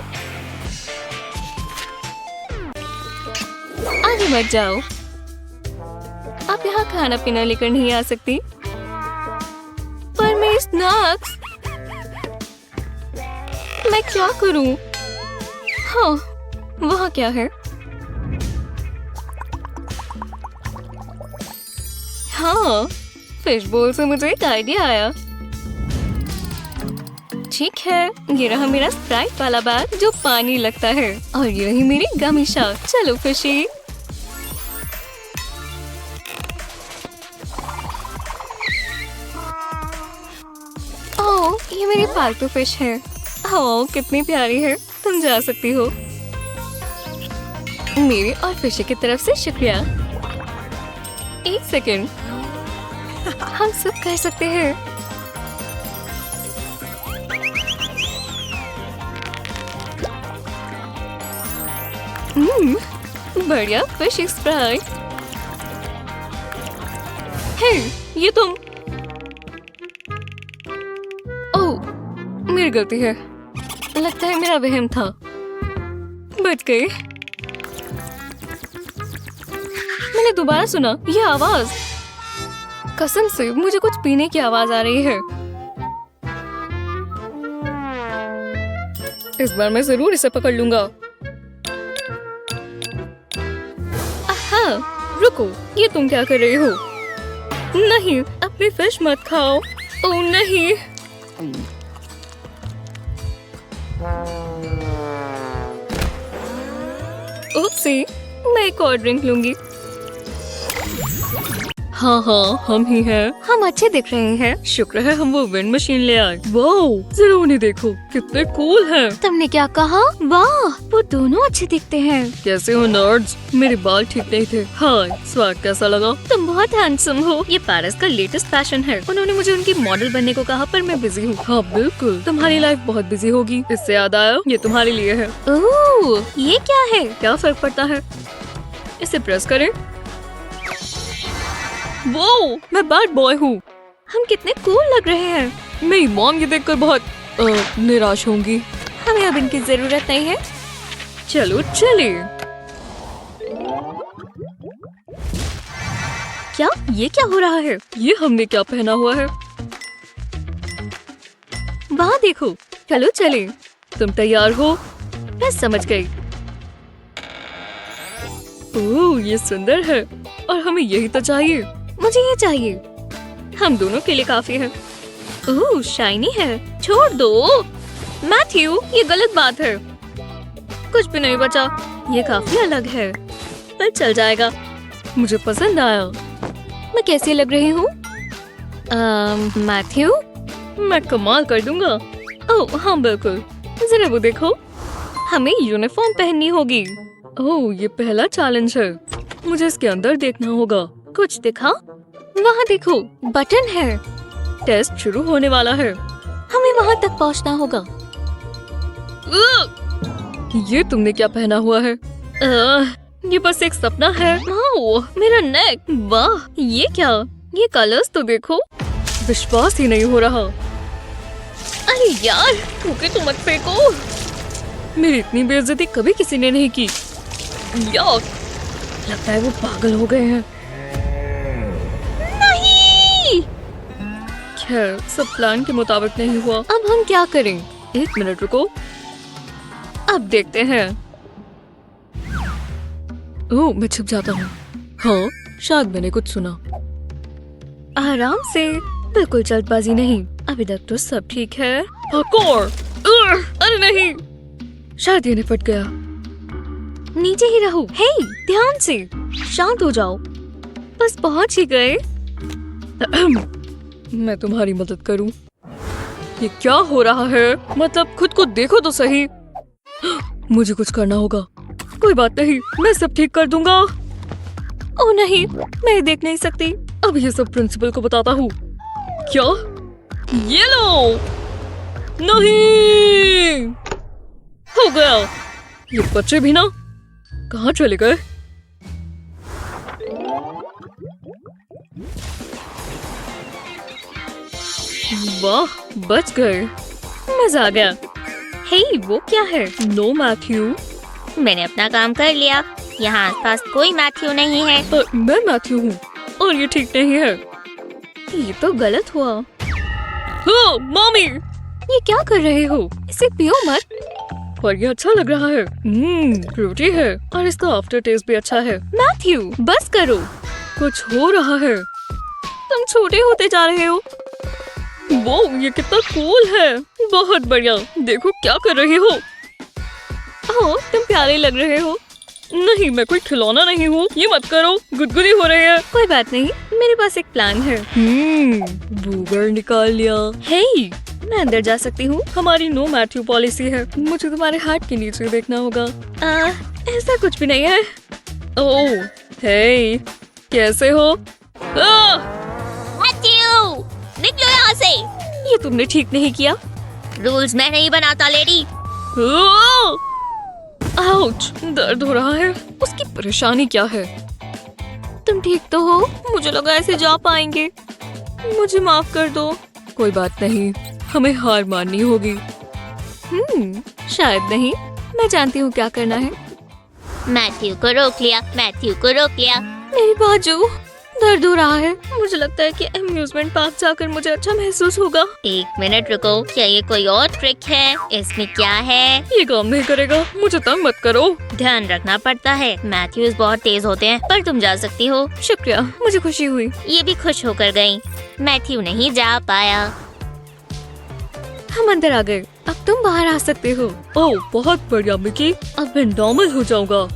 आगे मत जाओ। आप यहाँ खाना पीना लेकर नहीं आ सकती। पर मैं स्नैक्स, मैं क्या करूं? हाँ, वहाँ क्या है? हाँ, फिश बोल से मुझे एक आइडिया आया। ठीक है, ये रहा मेरा स्प्राइट वाला बैग जो पानी लगता है, और ये रही मेरी गमी शार्क। चलो फिशी। ओह, ये मेरी पालतू फिश है। ओह, कितनी प्यारी है। तुम जा सकती हो। मेरी और फिशी की तरफ से शुक्रिया। एक सेकंड, हम सब कर सकते हैं। बढ़िया फिश स्प्राइट। हे, ये तुम। ओह, मेरी गलती है। लगता है मेरा वहम था। बच गई। मैंने दोबारा सुना ये आवाज। कसम से मुझे कुछ पीने की आवाज आ रही है। इस बार मैं जरूर इसे पकड़ लूंगा। आहा, रुको, ये तुम क्या कर रही हो? नहीं, अपनी फिश मत खाओ। ओह नहीं। ओप्सी, मैं एक और ड्रिंक लूंगी। हाँ हाँ, हम ही हैं। हम अच्छे दिख रहे हैं। शुक्र है हम वो विंड मशीन ले आए। वाओ, जरा उन्हें देखो, कितने कूल हैं। तुमने क्या कहा? वाह, वो दोनों अच्छे दिखते हैं। कैसे हो नर्ड्स? मेरे बाल ठीक नहीं थे। हाय, स्वैग कैसा लगा? तुम बहुत हैंडसम हो। ये पेरिस का लेटेस्ट फैशन है। उन्होंने मुझे उनकी मॉडल बनने को कहा, पर मैं बिजी हूँ। हाँ बिल्कुल, तुम्हारी लाइफ बहुत बिजी होगी। इससे याद आया, ये तुम्हारे लिए है। ओह, ये क्या है? क्या फर्क पड़ता है? इसे प्रेस करें। वो, मैं बैड बॉय हूँ। हम कितने कूल लग रहे हैं। मेरी मॉम ये देखकर बहुत निराश होंगी। हमें अब इनकी जरूरत नहीं है। चलो चलिए। क्या ये क्या हो रहा है? ये हमने क्या पहना हुआ है? वहाँ देखो। चलो चलिए। तुम तैयार हो? मैं समझ गई। ओह, ये सुंदर है और हमें यही तो चाहिए। मुझे ये चाहिए। हम दोनों के लिए काफी है। ओह, शाइनी है। छोड़ दो। मैथ्यू, ये गलत बात है। कुछ भी नहीं बचा। ये काफी अलग है, पर चल जाएगा। मुझे पसंद आया। मैं कैसी लग रही हूँ? मैथ्यू, मैं कमाल कर दूंगा। ओह हाँ बिल्कुल। जरा वो देखो। हमें यूनिफॉर्म पहननी होगी। ओह, ये पहला चैलेंज है। मुझे इसके अंदर देखना होगा। कुछ दिखा? वहाँ देखो, बटन है। टेस्ट शुरू होने वाला है। हमें वहाँ तक पहुँचना होगा। ये तुमने क्या पहना हुआ है? ये बस एक सपना है। ओह, मेरा नेक। वाह, ये क्या? ये कलर्स तो देखो। विश्वास ही नहीं हो रहा। अरे यार, थूके तो मत फेंको। मेरी इतनी बेइज्जती कभी किसी ने नहीं की। याक, लगता है वो पागल हो गए हैं। नहीं। खैर, सब प्लान के मुताबिक नहीं हुआ। अब हम क्या करें? 1 मिनट रुको, अब देखते हैं। ओह, मैं छिप जाता हूँ। हाँ, शायद मैंने कुछ सुना। आराम से, बिल्कुल जल्दबाजी नहीं। अभी तक तो सब ठीक है। पार्कोर! अरे नहीं, शायद ये निपट गया। नीचे ही रहो। हे, ध्यान से, शांत हो जाओ। बस पहुंच ही गए। मैं तुम्हारी मदद करूं। ये क्या हो रहा है? मतलब खुद को देखो तो सही। मुझे कुछ करना होगा। कोई बात नहीं, मैं सब ठीक कर दूंगा। ओह नहीं, मैं देख नहीं सकती। अब ये सब प्रिंसिपल को बताता हूँ। क्या? ये लो। नहीं, हो गया। ये बच्चे भी ना कहाँ चले गए? वाह, बच गए। मजा आ गया। हे, वो क्या है? No Matthew. मैंने अपना काम कर लिया। यहाँ आसपास कोई मैथ्यू नहीं है। मैं मैथ्यू हूँ और ये ठीक नहीं है। ये तो गलत हुआ। हाँ, मम्मी, ये क्या कर रहे हो? इसे पियो मत। पर ये अच्छा लग रहा है। फ्रूटी है और इसका आफ्टर टेस्ट भी अच्छा है। मैथ्यू, बस करो। कुछ हो रहा है। तुम छोटे होते जा रहे हो। वो, ये कितना कूल है। बहुत बढ़िया। देखो क्या कर रही हो। ओह, तुम प्यारे लग रहे हो। नहीं, मैं कोई खिलौना नहीं हूँ। ये मत करो, गुदगुदी हो रही है। कोई बात नहीं, मेरे पास एक प्लान है। बूगर निकाल लिया। हे, मैं अंदर जा सकती हूँ? हमारी नो मैथ्यू पॉलिसी है। मुझे तुम्हारे हाथ के नीचे देखना होगा। ऐसा कुछ भी नहीं है। ओह, हे, कैसे हो? मैथ्यू, निकलो यहाँ से। ये तुमने ठीक नहीं किया। रूल्स मैं नहीं बनाता लेडी। आउच, दर्द हो रहा है। उसकी परेशानी क्या है? तुम ठीक तो हो? मुझे लगा ऐसे जा पाएंगे। मुझे माफ कर दो। कोई बात नहीं, हमें हार माननी होगी। शायद नहीं। मैं जानती हूँ क्या करना है। मैथ्यू को रोक लिया। मैथ्यू को रोक लिया। मेरी बाजू, दर्द हो रहा है। मुझे लगता है कि अम्यूजमेंट पार्क जाकर मुझे अच्छा महसूस होगा। 1 मिनट रुको, क्या ये कोई और ट्रिक है? इसमें क्या है? ये काम नहीं करेगा। मुझे तंग मत करो। ध्यान रखना पड़ता है। मैथ्यूज बहुत तेज होते हैं, पर तुम जा सकती हो। शुक्रिया, मुझे खुशी हुई। ये भी खुश होकर गई। मैथ्यू नहीं जा पाया। हम अंदर आ गए। अब तुम बाहर आ सकते हो। ओह, बहुत बढ़िया मिकी। अब मैं नॉर्मल हो जाऊंगा।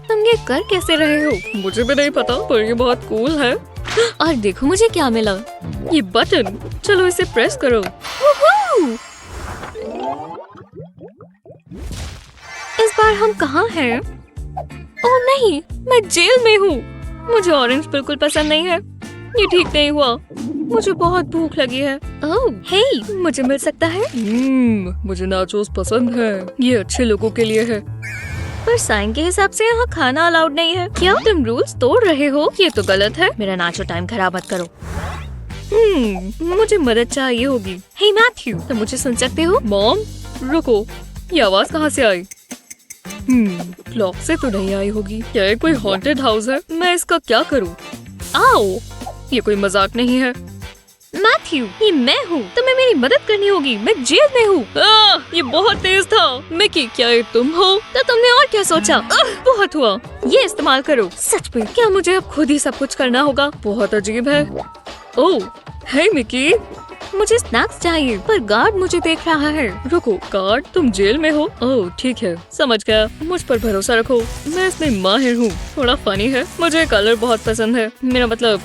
तुम ये कर कैसे रहे हो? मुझे भी नहीं पता, पर ये बहुत कूल है। और देखो मुझे क्या मिला। ये बटन। चलो इसे प्रेस करो। इस बार हम कहाँ हैं? ओह नहीं, मैं जेल में हूँ। मुझे ऑरेंज बिल्कुल पसंद नहीं है। ये ठीक नहीं हुआ। मुझे बहुत भूख लगी है। ओह, हे, मुझे मिल सकता है? मुझे नाचोस पसंद है। ये अच्छे लोगों के लिए है। पर साइन के हिसाब से यहाँ खाना अलाउड नहीं है। क्या तुम रूल्स तोड़ रहे हो? ये तो गलत है। मेरा नाचो टाइम खराब मत करो। मुझे मदद चाहिए होगी। हे मैथ्यू, तुम मुझे सुन सकते हो? मॉम, रुको, ये आवाज कहाँ से आई? क्लॉक से तो नहीं आई होगी। क्या ये कोई हॉन्टेड हाउस है? मैं इसका क्या करूँ? आओ, ये कोई मजाक नहीं है। मैथ्यू, ये मैं हूँ, तुम्हें मेरी मदद करनी होगी। मैं जेल में हूँ। ये बहुत तेज था। मिकी, क्या ये तुम हो? तो तुमने और क्या सोचा? बहुत हुआ। ये इस्तेमाल करो। सच में क्या मुझे अब खुद ही सब कुछ करना होगा? बहुत अजीब है। ओह, हे मिकी, मुझे स्नैक्स चाहिए, पर गार्ड मुझे देख रहा है। रुको, गार्ड, तुम जेल में हो? ओह ठीक है, समझ गया। मुझ पर भरोसा रखो, मैं इसमें माहिर हूँ। थोड़ा फनी है, मुझे कलर बहुत पसंद है। मेरा मतलब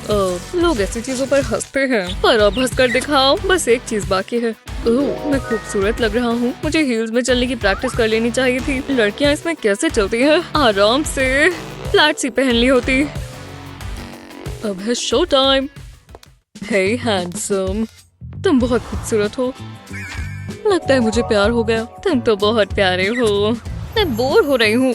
लोग ऐसी चीजों पर हंसते हैं, पर अब हंस कर दिखाओ। बस एक चीज बाकी है। ओह, मैं खूबसूरत लग रहा हूँ। मुझे हील्स में चलने की प्रैक्टिस कर लेनी चाहिए थी। लड़कियाँ इसमें कैसे चलती हैं? आराम से फ्लैट सी पहन ली होती। अब है शो टाइम। हे हैंडसम, तुम बहुत खूबसूरत हो। लगता है मुझे प्यार हो गया। तुम तो बहुत प्यारे हो। मैं बोर हो रही हूँ।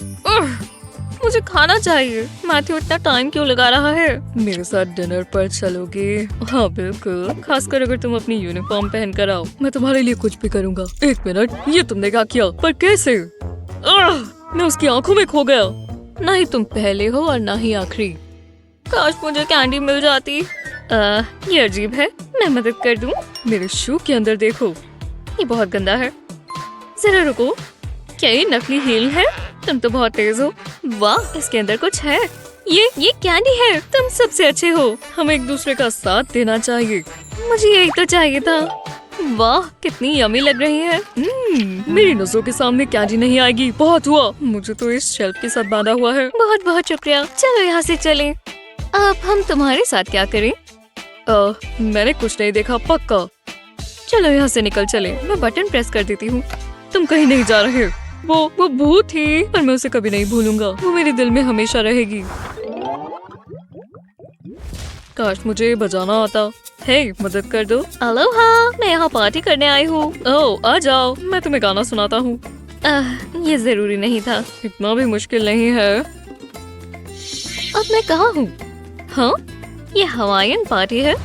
मुझे खाना चाहिए। मैथ्यू इतना टाइम क्यों लगा रहा है? मेरे साथ डिनर पर चलोगे? हाँ बिल्कुल, खासकर अगर तुम अपनी यूनिफॉर्म पहन कर आओ। मैं तुम्हारे लिए कुछ भी करूँगा। एक मिनट, ये तुमने क्या किया? पर कैसे? मैं उसकी आंखों में खो गया। ना ही तुम पहले हो और ना ही आखिरी। काश मुझे कैंडी मिल जाती। ये अजीब है, मैं मदद कर दूं? मेरे शू के अंदर देखो, ये बहुत गंदा है। जरा रुको, क्या ये नकली हील है? तुम तो बहुत तेज हो। वाह, इसके अंदर कुछ है। ये कैंडी है। तुम सबसे अच्छे हो। हमें एक दूसरे का साथ देना चाहिए। मुझे यही तो चाहिए था। वाह, कितनी यमी लग रही है। मेरी नजरों के सामने कैंडी नहीं आएगी। बहुत हुआ, मुझे तो इस शेल्फ के साथ बांधा हुआ है। बहुत बहुत शुक्रिया। चलो यहाँ से चलें। अब हम तुम्हारे साथ क्या करें? मैंने कुछ नहीं देखा, पक्का। चलो यहाँ से निकल चले। मैं बटन प्रेस कर देती हूँ। तुम कहीं नहीं जा रहे। वो भूत थी, पर मैं उसे कभी नहीं भूलूंगा। वो मेरे दिल में हमेशा रहेगी। काश मुझे बजाना आता। हे, मदद कर दो। अलोहा, मैं यहाँ पार्टी करने आई हूँ। ओह, आ जाओ, मैं तुम्हें गाना सुनाता हूँ। ये जरूरी नहीं था। इतना भी मुश्किल नहीं है। अब मैं कहाँ हूँ? हाँ, ये हवाईयन पार्टी है,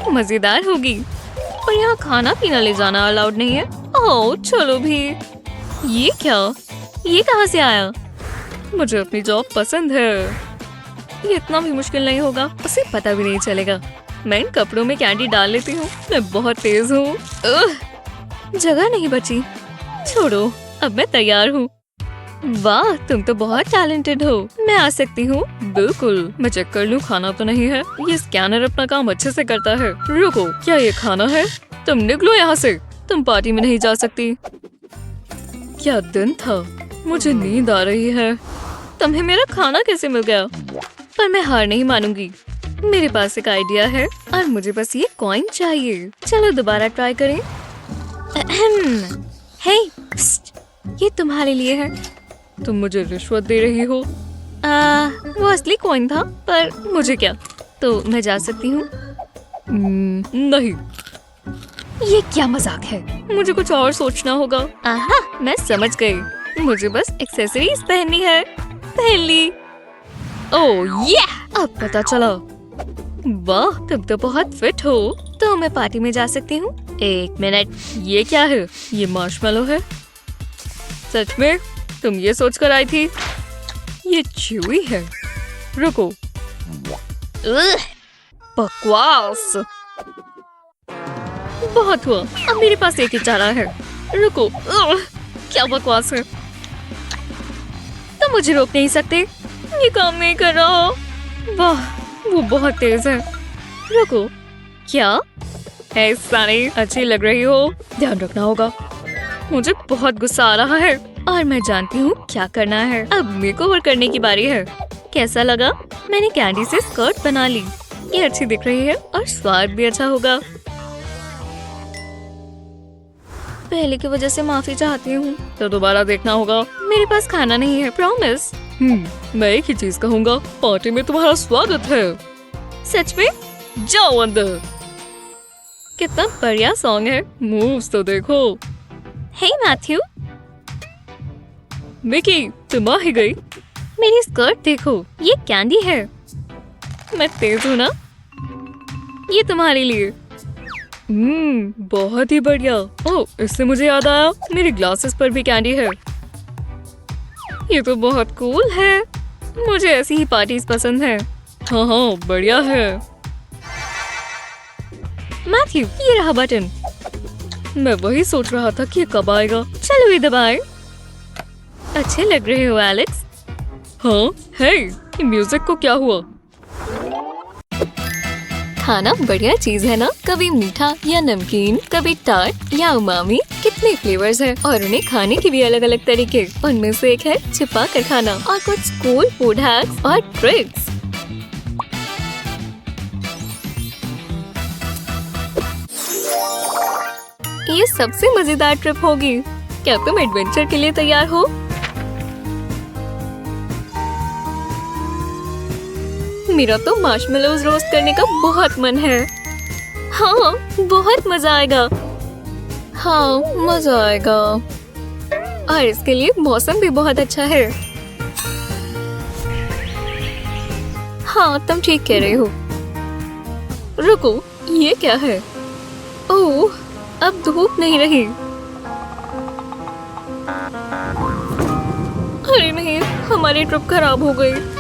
मजेदार होगी। पर यहाँ खाना पीना ले जाना अलाउड नहीं है। ओह, चलो भी। ये क्या? ये कहाँ से आया? मुझे अपनी जॉब पसंद है। ये इतना भी मुश्किल नहीं होगा, उसे पता भी नहीं चलेगा। मैं इन कपड़ों में कैंडी डाल लेती हूँ। मैं बहुत तेज हूँ। जगह नहीं बची। छोड़ो, अब मैं तैयार हूँ। वाह, तुम तो बहुत टैलेंटेड हो। मैं आ सकती हूँ? बिल्कुल, मैं चेक कर लूँ खाना तो नहीं है। ये स्कैनर अपना काम अच्छे से करता है। रुको, क्या ये खाना है? तुम निकलो यहाँ से। तुम पार्टी में नहीं जा सकती। क्या दिन था, मुझे नींद आ रही है। तुम्हें मेरा खाना कैसे मिल गया? पर मैं हार नहीं मानूंगी। मेरे पास एक आइडिया है और मुझे बस ये कॉइन चाहिए। चलो दोबारा ट्राई करें। हे, ये तुम्हारे लिए है। तुम मुझे रिश्वत दे रही हो? वो असली कॉइन था, पर मुझे क्या? तो मैं जा सकती हूँ? नहीं। ये क्या मजाक है? मुझे कुछ और सोचना होगा। आहा, मैं समझ गई। मुझे बस एक्सेसरीज पहननी है। पहन ली। ओह ये, अब पता चला। वाह, तुम तो बहुत फिट हो। तो मैं पार्टी में जा सकती हूँ? एक मिनट, ये क्या है? ये मार्शमेलो है? सच में? तुम ये सोचकर आई थी? ये च्यूई है। रुको, बकवास। बहुत हुआ, अब मेरे पास एक ही चारा है। रुको, क्या बकवास है? तुम मुझे रोक नहीं सकते। ये काम नहीं कर रहा। वाह, वो बहुत तेज है। रुको, क्या? ऐसा नहीं, अच्छी लग रही हो। ध्यान रखना होगा। मुझे बहुत गुस्सा आ रहा है और मैं जानती हूँ क्या करना है। अब मेकओवर करने की बारी है। कैसा लगा? मैंने कैंडी से स्कर्ट बना ली। ये अच्छी दिख रही है और स्वाद भी अच्छा होगा। पहले की वजह से माफी चाहती हूँ। तो दोबारा देखना होगा। मेरे पास खाना नहीं है, प्रॉमिस। मैं एक ही चीज कहूँगा, पार्टी में तुम्हारा स्वागत है। सच में? जाओ अंदर। कितना बढ़िया सॉन्ग है। मूव्स तो देखो। हे मैथ्यू, मिकी, तुम आ ही गई। मेरी स्कर्ट देखो, ये कैंडी है। मैं तेज हूँ ना? ये तुम्हारे लिए। बहुत ही बढ़िया। ओह, इससे मुझे याद आया, मेरे ग्लासेस पर भी कैंडी है। ये तो बहुत कूल है। मुझे ऐसी ही पार्टीज पसंद है। हाँ हाँ, बढ़िया है। मैथ्यू, ये रहा बटन। मैं वही सोच रहा था कि ये कब आएगा। चलो ये दबाए। अच्छे लग रहे हो एलेक्स। हाँ, हे, ये म्यूजिक को क्या हुआ? खाना बढ़िया चीज है ना। कभी मीठा या नमकीन, कभी टार्ट या उमामी। कितने फ्लेवर्स हैं और उन्हें खाने के भी अलग अलग तरीके। उनमें से एक है छिपा कर खाना और कुछ स्कूल फूड हैक्स और ट्रिक्स। ये सबसे मजेदार ट्रिप होगी। क्या तुम एडवेंचर के लिए तैयार हो? मेरा तो मार्शमेलोज रोस्ट करने का बहुत मन है। हाँ, बहुत मजा आएगा। हाँ, मजा आएगा। और इसके लिए मौसम भी बहुत अच्छा है। हाँ, तुम ठीक कह रहे हो। रुको, ये क्या है? ओह, अब धूप नहीं रही। अरे नहीं, हमारी ट्रिप खराब हो गई।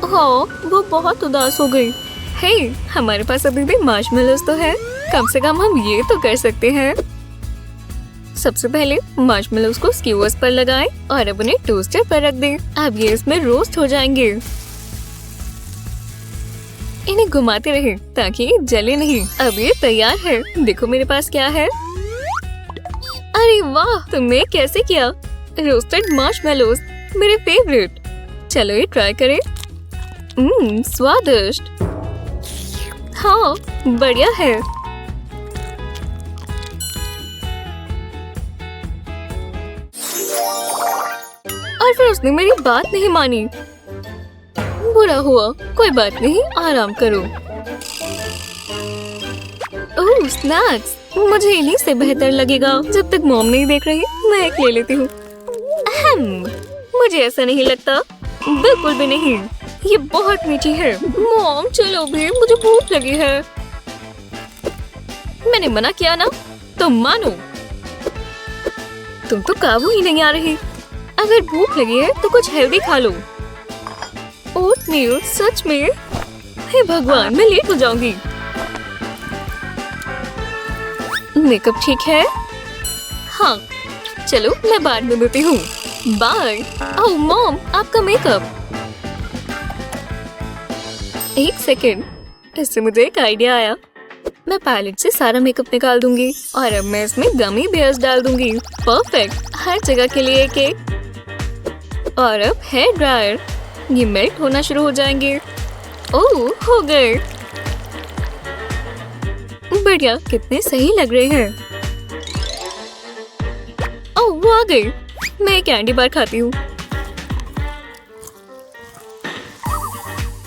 हाँ, वो बहुत उदास हो गई। हे, हमारे पास अभी भी मार्शमेलोज तो है। कम से कम हम ये तो कर सकते हैं। सबसे पहले मार्शमेलोज को स्क्यूअर्स पर लगाएं और अब उन्हें टोस्टर पर रख दें। अब ये इसमें रोस्ट हो जाएंगे। इन्हें घुमाते रहें ताकि ये जले नहीं। अब ये तैयार है। देखो मेरे पास क्या है। अरे वाह, तुमने कैसे किया? रोस्टेड मार्शमेलोज, मेरे फेवरेट। चलो ये ट्राई करें। स्वादिष्ट। हाँ, बढ़िया है। और फिर उसने मेरी बात नहीं मानी। बुरा हुआ, कोई बात नहीं, आराम करो। ओह, स्नैक्स। मुझे इन्हीं से बेहतर लगेगा। जब तक मॉम नहीं देख रही, मैं एक ले लेती हूँ। मुझे ऐसा नहीं लगता, बिल्कुल भी नहीं। ये बहुत मीठी है। मॉम, चलो भी, मुझे भूख लगी है। मैंने मना किया ना, तुम मानो। तुम तो काबू ही नहीं आ रही। अगर भूख लगी है तो कुछ हेल्दी खा लो। ओटमील, सच में? हे भगवान, मैं लेट हो जाऊंगी। मेकअप ठीक है? हाँ, चलो मैं बाद में मिलती हूँ। बाय। ओह मॉम, आपका मेकअप। एक सेकेंड, इससे मुझे एक आइडिया आया। मैं पैलेट से सारा मेकअप निकाल दूंगी और अब मैं इसमें गमी बेयर्स डाल दूंगी। परफेक्ट, हर जगह के लिए एक एक। और अब हेयर ड्रायर, ये मेल्ट होना शुरू हो जाएंगे। ओह, हो गए। बढ़िया, कितने सही लग रहे हैं। ओह, वो आ गई। मैं कैंडी बार खाती हूँ।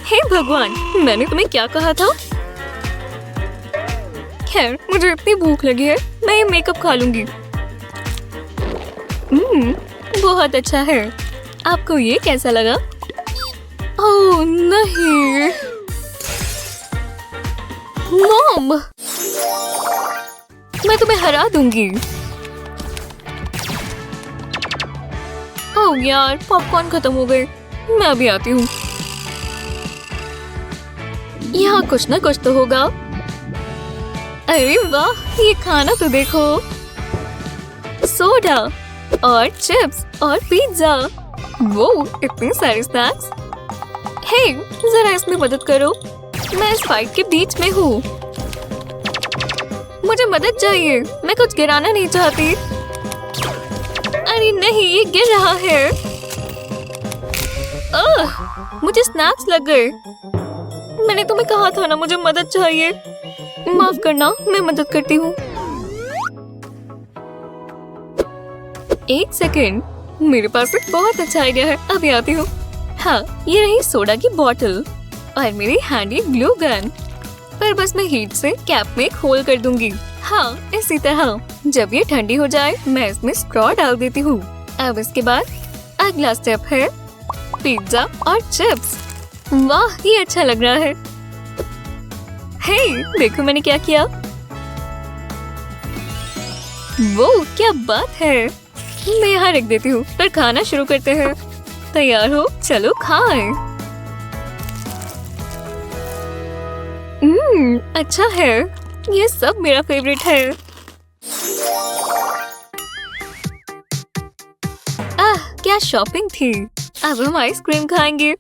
हे भगवान, मैंने तुम्हें क्या कहा था? खैर, मुझे इतनी भूख लगी है, मैं ये मेकअप खा लूंगी। बहुत अच्छा है। आपको ये कैसा लगा? ओह नहीं, मॉम, मैं तुम्हें हरा दूंगी। ओह यार, पॉपकॉर्न खत्म हो गए। मैं अभी आती हूँ। यहाँ कुछ ना कुछ तो होगा। अरे वाह, ये खाना तो देखो। सोडा और चिप्स और पिज्जा। वो इतने सारे स्नैक्स। हे, जरा इसमें मदद करो। मैं इस फाइट के बीच में हूँ। मुझे मदद चाहिए। मैं कुछ गिराना नहीं चाहती। अरे नहीं, ये गिर रहा है। मुझे स्नैक्स लग गए। मैंने तुम्हें कहा था ना, मुझे मदद चाहिए। माफ करना, मैं मदद करती हूँ। एक सेकेंड, मेरे पास एक बहुत अच्छा आइडिया है। अभी आती हूँ। हाँ, ये रही सोडा की बोतल और मेरी हैंडी ग्लू गन। पर बस मैं हीट से कैप में एक होल कर दूंगी। हाँ, इसी तरह। जब ये ठंडी हो जाए, मैं इसमें स्ट्रॉ डाल देती हूँ। अब इसके बाद अगला स्टेप है पिज्जा और चिप्स। वाह, ये अच्छा लग रहा है। हे, देखो मैंने क्या किया। वो क्या बात है। मैं यहाँ रख देती हूँ, पर खाना शुरू करते हैं। तैयार हो? चलो खाएं। अच्छा है। ये सब मेरा फेवरेट है। क्या शॉपिंग थी। अब हम आइसक्रीम खाएंगे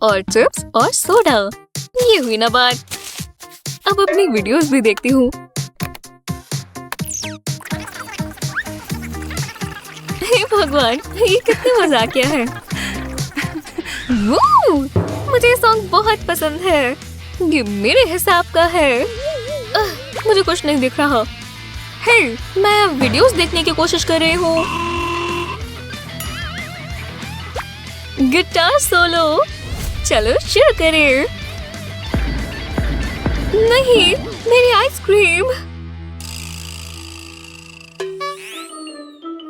और चिप्स और सोडा। ये हुई ना बात। अब अपनी वीडियोस भी देखती हूँ। हे भगवान, ये कितना मजाकिया है। वो मुझे ये सॉन्ग बहुत पसंद है। ये मेरे हिसाब का है। मुझे कुछ नहीं दिख रहा। हे, मैं वीडियोस देखने की कोशिश कर रही हूँ। Guitar solo. चलो शुरू करें। नहीं, मेरी आइसक्रीम।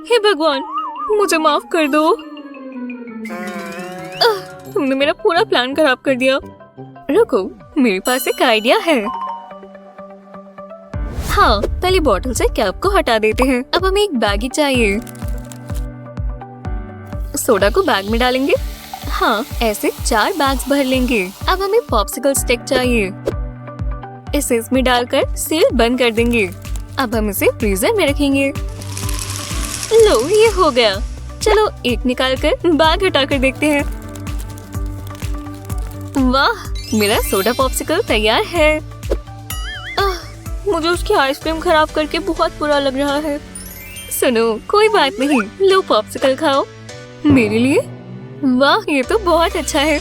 हे भगवान, मुझे माफ कर दो। तुमने मेरा पूरा प्लान खराब कर दिया। रुको, मेरे पास एक आइडिया है। हाँ, पहले बॉटल से कैप को हटा देते हैं। अब हमें एक बैग ही चाहिए। सोडा को बैग में डालेंगे। हाँ, ऐसे 4 बैग्स भर लेंगे। अब हमें पॉप्सिकल स्टिक चाहिए। इसे इसमें डालकर सील बंद कर देंगे। अब हम इसे फ्रीजर में रखेंगे। लो, ये हो गया। चलो एक निकाल कर बैग हटा कर देखते हैं। वाह, मेरा सोडा पॉप्सिकल तैयार है। मुझे उसकी आइसक्रीम खराब करके बहुत बुरा लग रहा है। सुनो, कोई बात नहीं, लो पॉप्सिकल खाओ मेरे लिए। वाह, ये तो बहुत अच्छा है।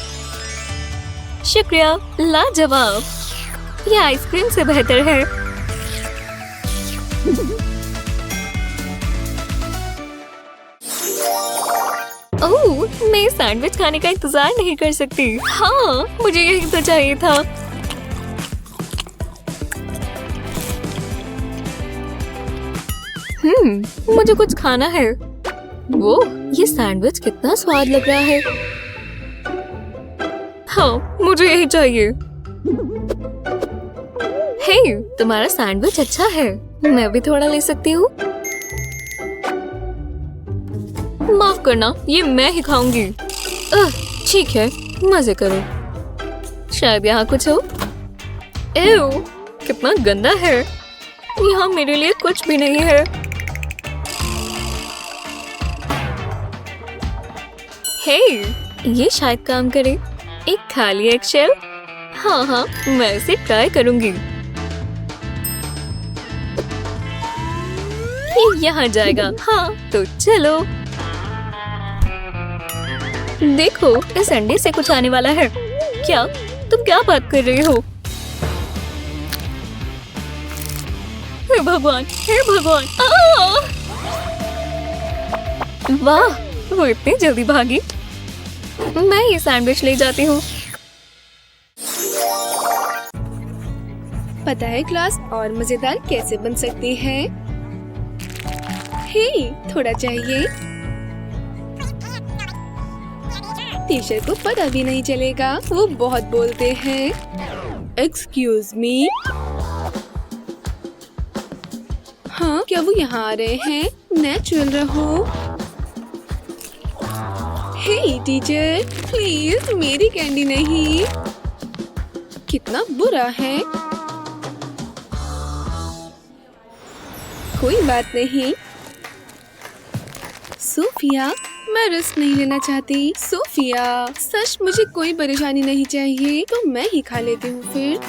शुक्रिया, लाजवाब। ये आइसक्रीम से बेहतर है। ओह, मैं सैंडविच खाने का इंतजार नहीं कर सकती। हाँ, मुझे यही तो चाहिए था। मुझे कुछ खाना है। वो, ये सैंडविच कितना स्वाद लग रहा है। हाँ, मुझे यही चाहिए। हे, तुम्हारा सैंडविच अच्छा है। मैं भी थोड़ा ले सकती हूँ? माफ करना, ये मैं ही खाऊंगी। ठीक है, मजे करो। शायद यहाँ कुछ हो। एव, कितना गंदा है। यहाँ मेरे लिए कुछ भी नहीं है। हे, ये शायद काम करे। एक खाली एगशेल। हाँ, मैं इसे ट्राई करूंगी। ये यहाँ जाएगा। हाँ, तो चलो। देखो, इस अंडे से कुछ आने वाला है। क्या? तुम क्या बात कर रहे हो? हे भगवान, हे भगवान! वाह, वो इतनी जल्दी भागी। मैं ये सैंडविच ले जाती हूँ। पता है क्लास और मजेदार कैसे बन सकती है? हे, थोड़ा चाहिए। टीचर को पता भी नहीं चलेगा। वो बहुत बोलते हैं। Excuse me. हाँ, क्या वो यहाँ आ रहे हैं? नेचुरल रहो। हे टीचर, प्लीज मेरी कैंडी नहीं। कितना बुरा है। कोई बात नहीं। सोफिया, मैं रिस्क नहीं लेना चाहती। सोफिया, सच मुझे कोई परेशानी नहीं चाहिए, तो मैं ही खा लेती हूँ फिर।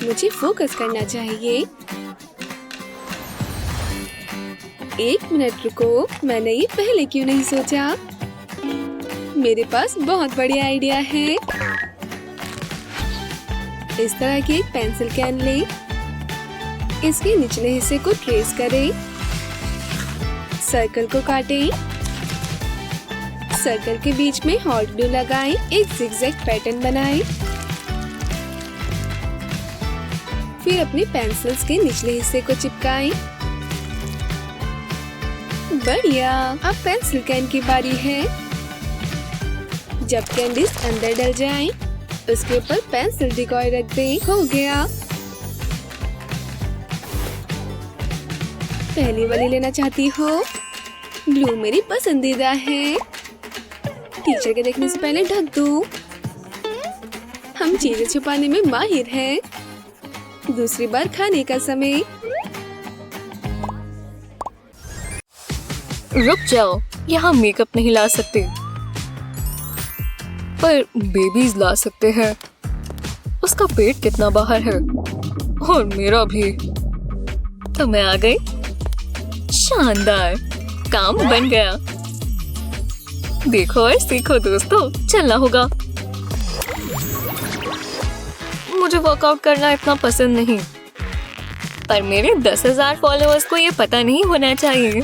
मुझे फोकस करना चाहिए। 1 मिनट रुको, मैंने ये पहले क्यों नहीं सोचा? मेरे पास बहुत बढ़िया आइडिया है। इस तरह की एक पेंसिल कैन ले। इसके निचले हिस्से को ट्रेस करें। सर्कल को काटें। सर्कल के बीच में हॉट ग्लू लगाएं। एक जिगजैग पैटर्न बनाएं। फिर अपनी पेंसिल्स के निचले हिस्से को चिपकाएं। बढ़िया, अब पेंसिल कैन की बारी है। जब कैंडीज अंदर डल जाएं, उसके ऊपर पेंसिल डिकॉय रख दें। हो गया। पहली वाली लेना चाहती हो? ब्लू मेरी पसंदीदा है। टीचर के देखने से पहले ढक दो। हम चीजें छुपाने में माहिर हैं। दूसरी बार खाने का समय। रुक जाओ, यहाँ मेकअप नहीं ला सकते, पर बेबीज ला सकते हैं। उसका पेट कितना बाहर है और मेरा भी। तो मैं आ गई। शानदार, काम बन गया। देखो और सीखो दोस्तों, चलना होगा। मुझे वर्कआउट करना इतना पसंद नहीं, पर मेरे 10,000 फॉलोअर्स को ये पता नहीं होना चाहिए।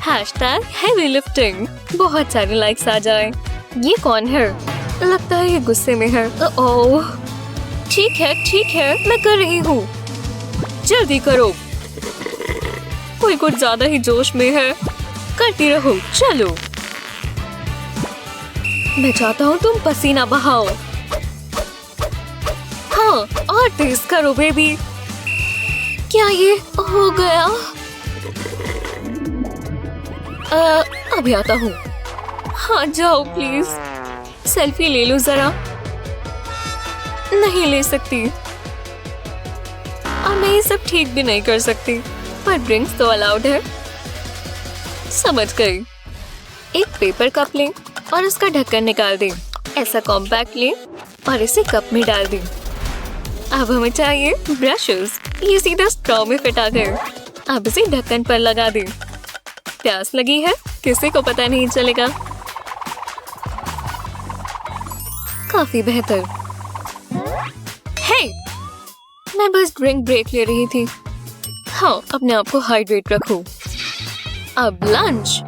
#heavy lifting, बहुत सारे लाइक्स आ जाए। ये कौन है? लगता है ये गुस्से में है। ओह, ठीक है, मैं कर रही हूँ। जल्दी करो। कोई कुछ ज्यादा ही जोश में है। करती रहो, चलो। मैं चाहता हूँ तुम पसीना बहाओ। हाँ, और तेज करो बेबी। क्या ये हो गया? अभी आता हूँ। हाँ जाओ प्लीज। सेल्फी ले लो जरा। नहीं ले सकती और मैं ये सब ठीक भी नहीं कर सकती, पर ड्रिंक्स तो अलाउड है। समझ गई। एक पेपर कप लें और उसका ढक्कन निकाल दें। ऐसा कॉम्पैक्ट लें और इसे कप में डाल दें। अब हमें चाहिए ब्रशेस। ये सीधा स्ट्रॉ में फिट आ गए। अब इसे ढक्कन पर लगा दें। प्यास लगी है, किसी को पता नहीं चलेगा। काफी बेहतर। हे, मैं बस ड्रिंक ब्रेक ले रही थी। हाँ, अपने आप को हाइड्रेट रखो। अब लंच।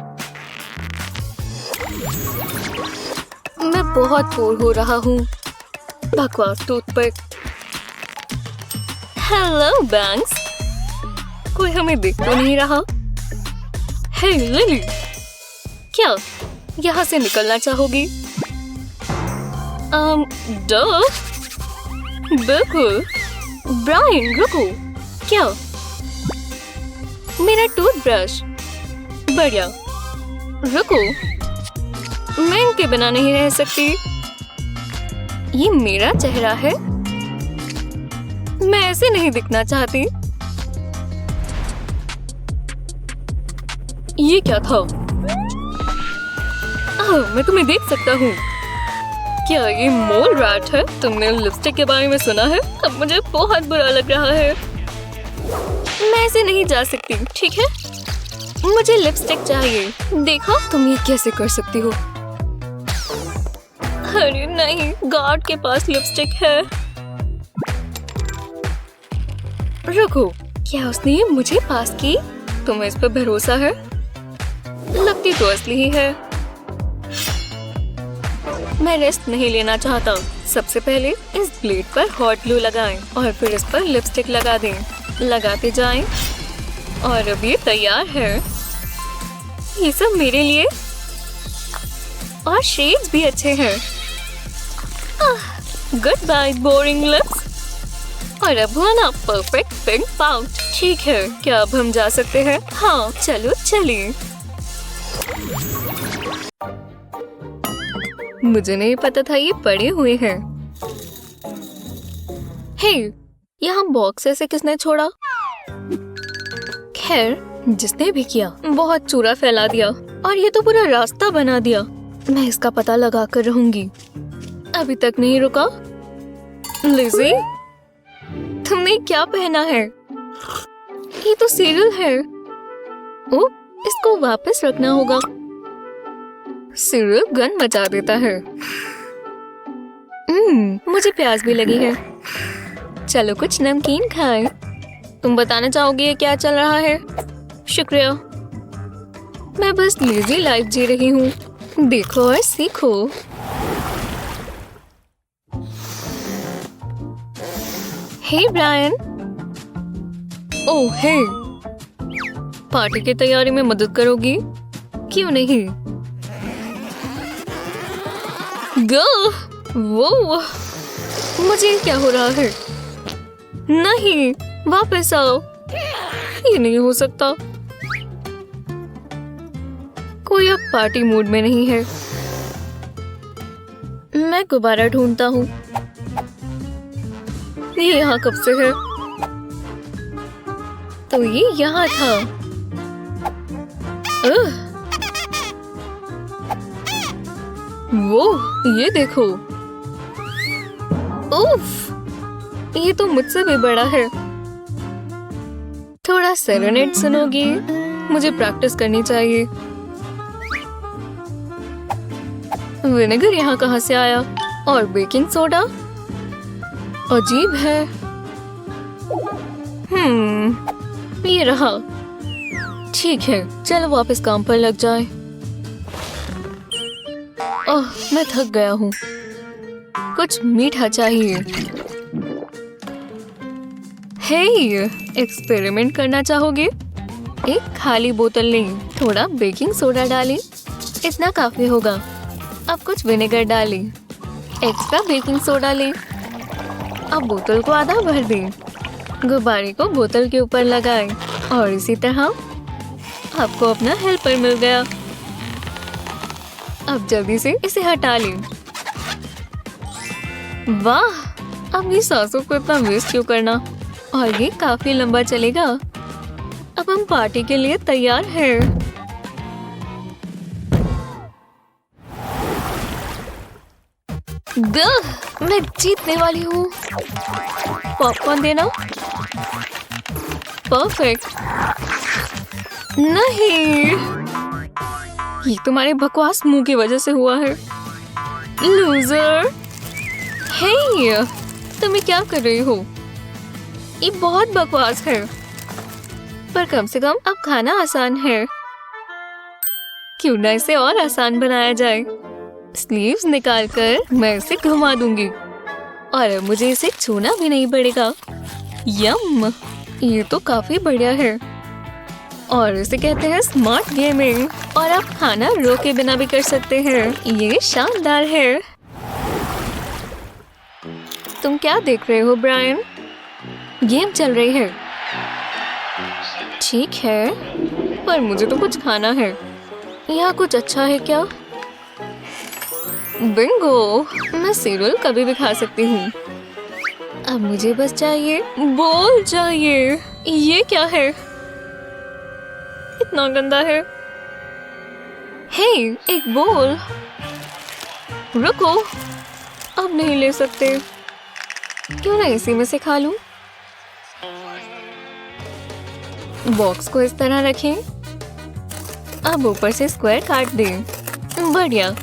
मैं बहुत बोर हो रहा हूँ। बकवास टूथपिक। हेलो बैंक्स, कोई हमें देख तो नहीं रहा? हे लिली, क्या यहाँ से निकलना चाहोगी? बिल्कुल। ब्रायन रुको। क्या? मेरा टूथब्रश। बढ़िया। रुको, मैं इनके बिना नहीं रह सकती। ये मेरा चेहरा है। मैं ऐसे नहीं दिखना चाहती। ये क्या था? मैं तुम्हें देख सकता हूँ। क्या ये मोल रैट है? तुमने लिपस्टिक के बारे में सुना है? अब मुझे बहुत बुरा लग रहा है। मैं ऐसे नहीं जा सकती, ठीक है? मुझे लिपस्टिक चाहिए। देखो, तुम ये कैसे कर सकती हो? अरे नहीं, गार्ड के पास लिपस्टिक है। रुको, क्या उसने ये मुझे पास की? तुम्हें इस पर भरोसा है? लगती तो असली ही है। मैं रेस्ट नहीं लेना चाहता। सबसे पहले इस ब्लेड पर हॉट ग्लू लगाएं और फिर इस पर लिपस्टिक लगा दें। लगाते जाएं और अब ये तैयार है। ये सब मेरे लिए। और शेड्स भी अच्छे हैं। Good bye boring lips. और अब हुआ ना परफेक्ट पिंक पाउच। ठीक है, क्या अब हम जा सकते हैं? हाँ चलो चलिए। मुझे नहीं पता था ये पड़े हुए हैं। हे, यहाँ बॉक्स ऐसे किसने छोड़ा? खैर, जिसने भी किया बहुत चूरा फैला दिया और ये तो पूरा रास्ता बना दिया। मैं इसका पता लगा कर रहूंगी। अभी तक नहीं रुका। लिज़ी, तुमने क्या पहना है? ये तो सीरियल है। ओ, इसको वापस रखना होगा। सीरियल गन मचा देता है। मुझे प्यास भी लगी है। चलो कुछ नमकीन खाएं। तुम बताना चाहोगे ये क्या चल रहा है? शुक्रिया। मैं बस लेजी लाइफ जी रही हूँ। देखो और सीखो। हे ब्रायन। ओह हे, पार्टी की तैयारी में मदद करोगी? क्यों नहीं? गो, वो मुझे क्या हो रहा है? नहीं, वापस आओ। ये नहीं हो सकता। कोई अब पार्टी मूड में नहीं है। मैं गुब्बारा ढूंढता हूँ। ये यहाँ कब से है? तो ये यहाँ था। वो ये देखो। उफ, ये तो मुझसे भी बड़ा है। थोड़ा सेरेनेड सुनोगी? मुझे प्रैक्टिस करनी चाहिए। विनेगर यहाँ कहाँ से आया? और बेकिंग सोडा? अजीब है। ये रहा। ठीक है, चलो वापस काम पर लग जाए। ओह, मैं थक गया हूँ। कुछ मीठा चाहिए। हे, एक्सपेरिमेंट करना चाहोगे? एक खाली बोतल लें, थोड़ा बेकिंग सोडा डालें, इतना काफी होगा। अब कुछ विनेगर डालें, एक्स्ट्रा बेकिंग सोडा लें। अब बोतल को आधा भर दें, गुब्बारे को बोतल के ऊपर लगाएं और इसी तरह आपको अपना हेल्पर मिल गया। अब जल्दी से इसे हटा लें। वाह, अपनी सांसों को इतना वेस्ट क्यों करना? और ये काफी लंबा चलेगा। अब हम पार्टी के लिए तैयार हैं। मैं जीतने वाली हूँ। पॉपकॉर्न देना। परफेक्ट। नहीं, ये तुम्हारे बकवास मुंह की वजह से हुआ है। लूजर। हे, तुम ये क्या कर रही हो? ये बहुत बकवास है। पर कम से कम अब खाना आसान है। क्यों ना इसे और आसान बनाया जाए? स्लीव्स निकालकर मैं इसे घुमा दूंगी और अब मुझे इसे छूना भी नहीं पड़ेगा। यम, ये तो काफी बढ़िया है। और इसे कहते हैं स्मार्ट गेमिंग। और आप खाना रोके बिना भी कर सकते हैं। ये शानदार है। तुम क्या देख रहे हो ब्रायन? गेम चल रही है। ठीक है, पर मुझे तो कुछ खाना है। यहाँ कुछ अच्छा है क्या? बिंगो, मैं सीरियल कभी भी खा सकती हूँ। अब मुझे बस चाहिए बोल चाहिए। ये क्या है? इतना गंदा है। हे, एक बोल। रुको, अब नहीं ले सकते। क्यों ना इसी में से खा लूं? बॉक्स को इस तरह रखें। अब ऊपर से स्क्वायर काट दें। बढ़िया।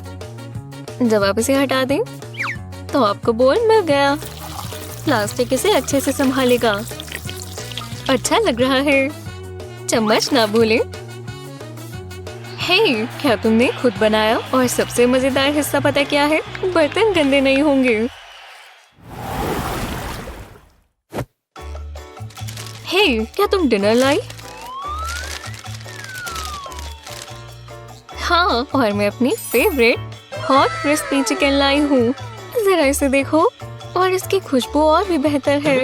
जब आप इसे हटा दें तो आपको बोल मिल गया। प्लास्टिक इसे अच्छे से संभालेगा। अच्छा लग रहा है। चम्मच ना भूलें। हे, क्या तुमने खुद बनाया? और सबसे मजेदार हिस्सा पता क्या है? बर्तन गंदे नहीं होंगे। हे, क्या तुम डिनर लाई? हाँ, और मैं अपनी फेवरेट हॉट क्रिस्पी चिकन लाई हूँ। जरा इसे देखो, और इसकी खुशबू और भी बेहतर है।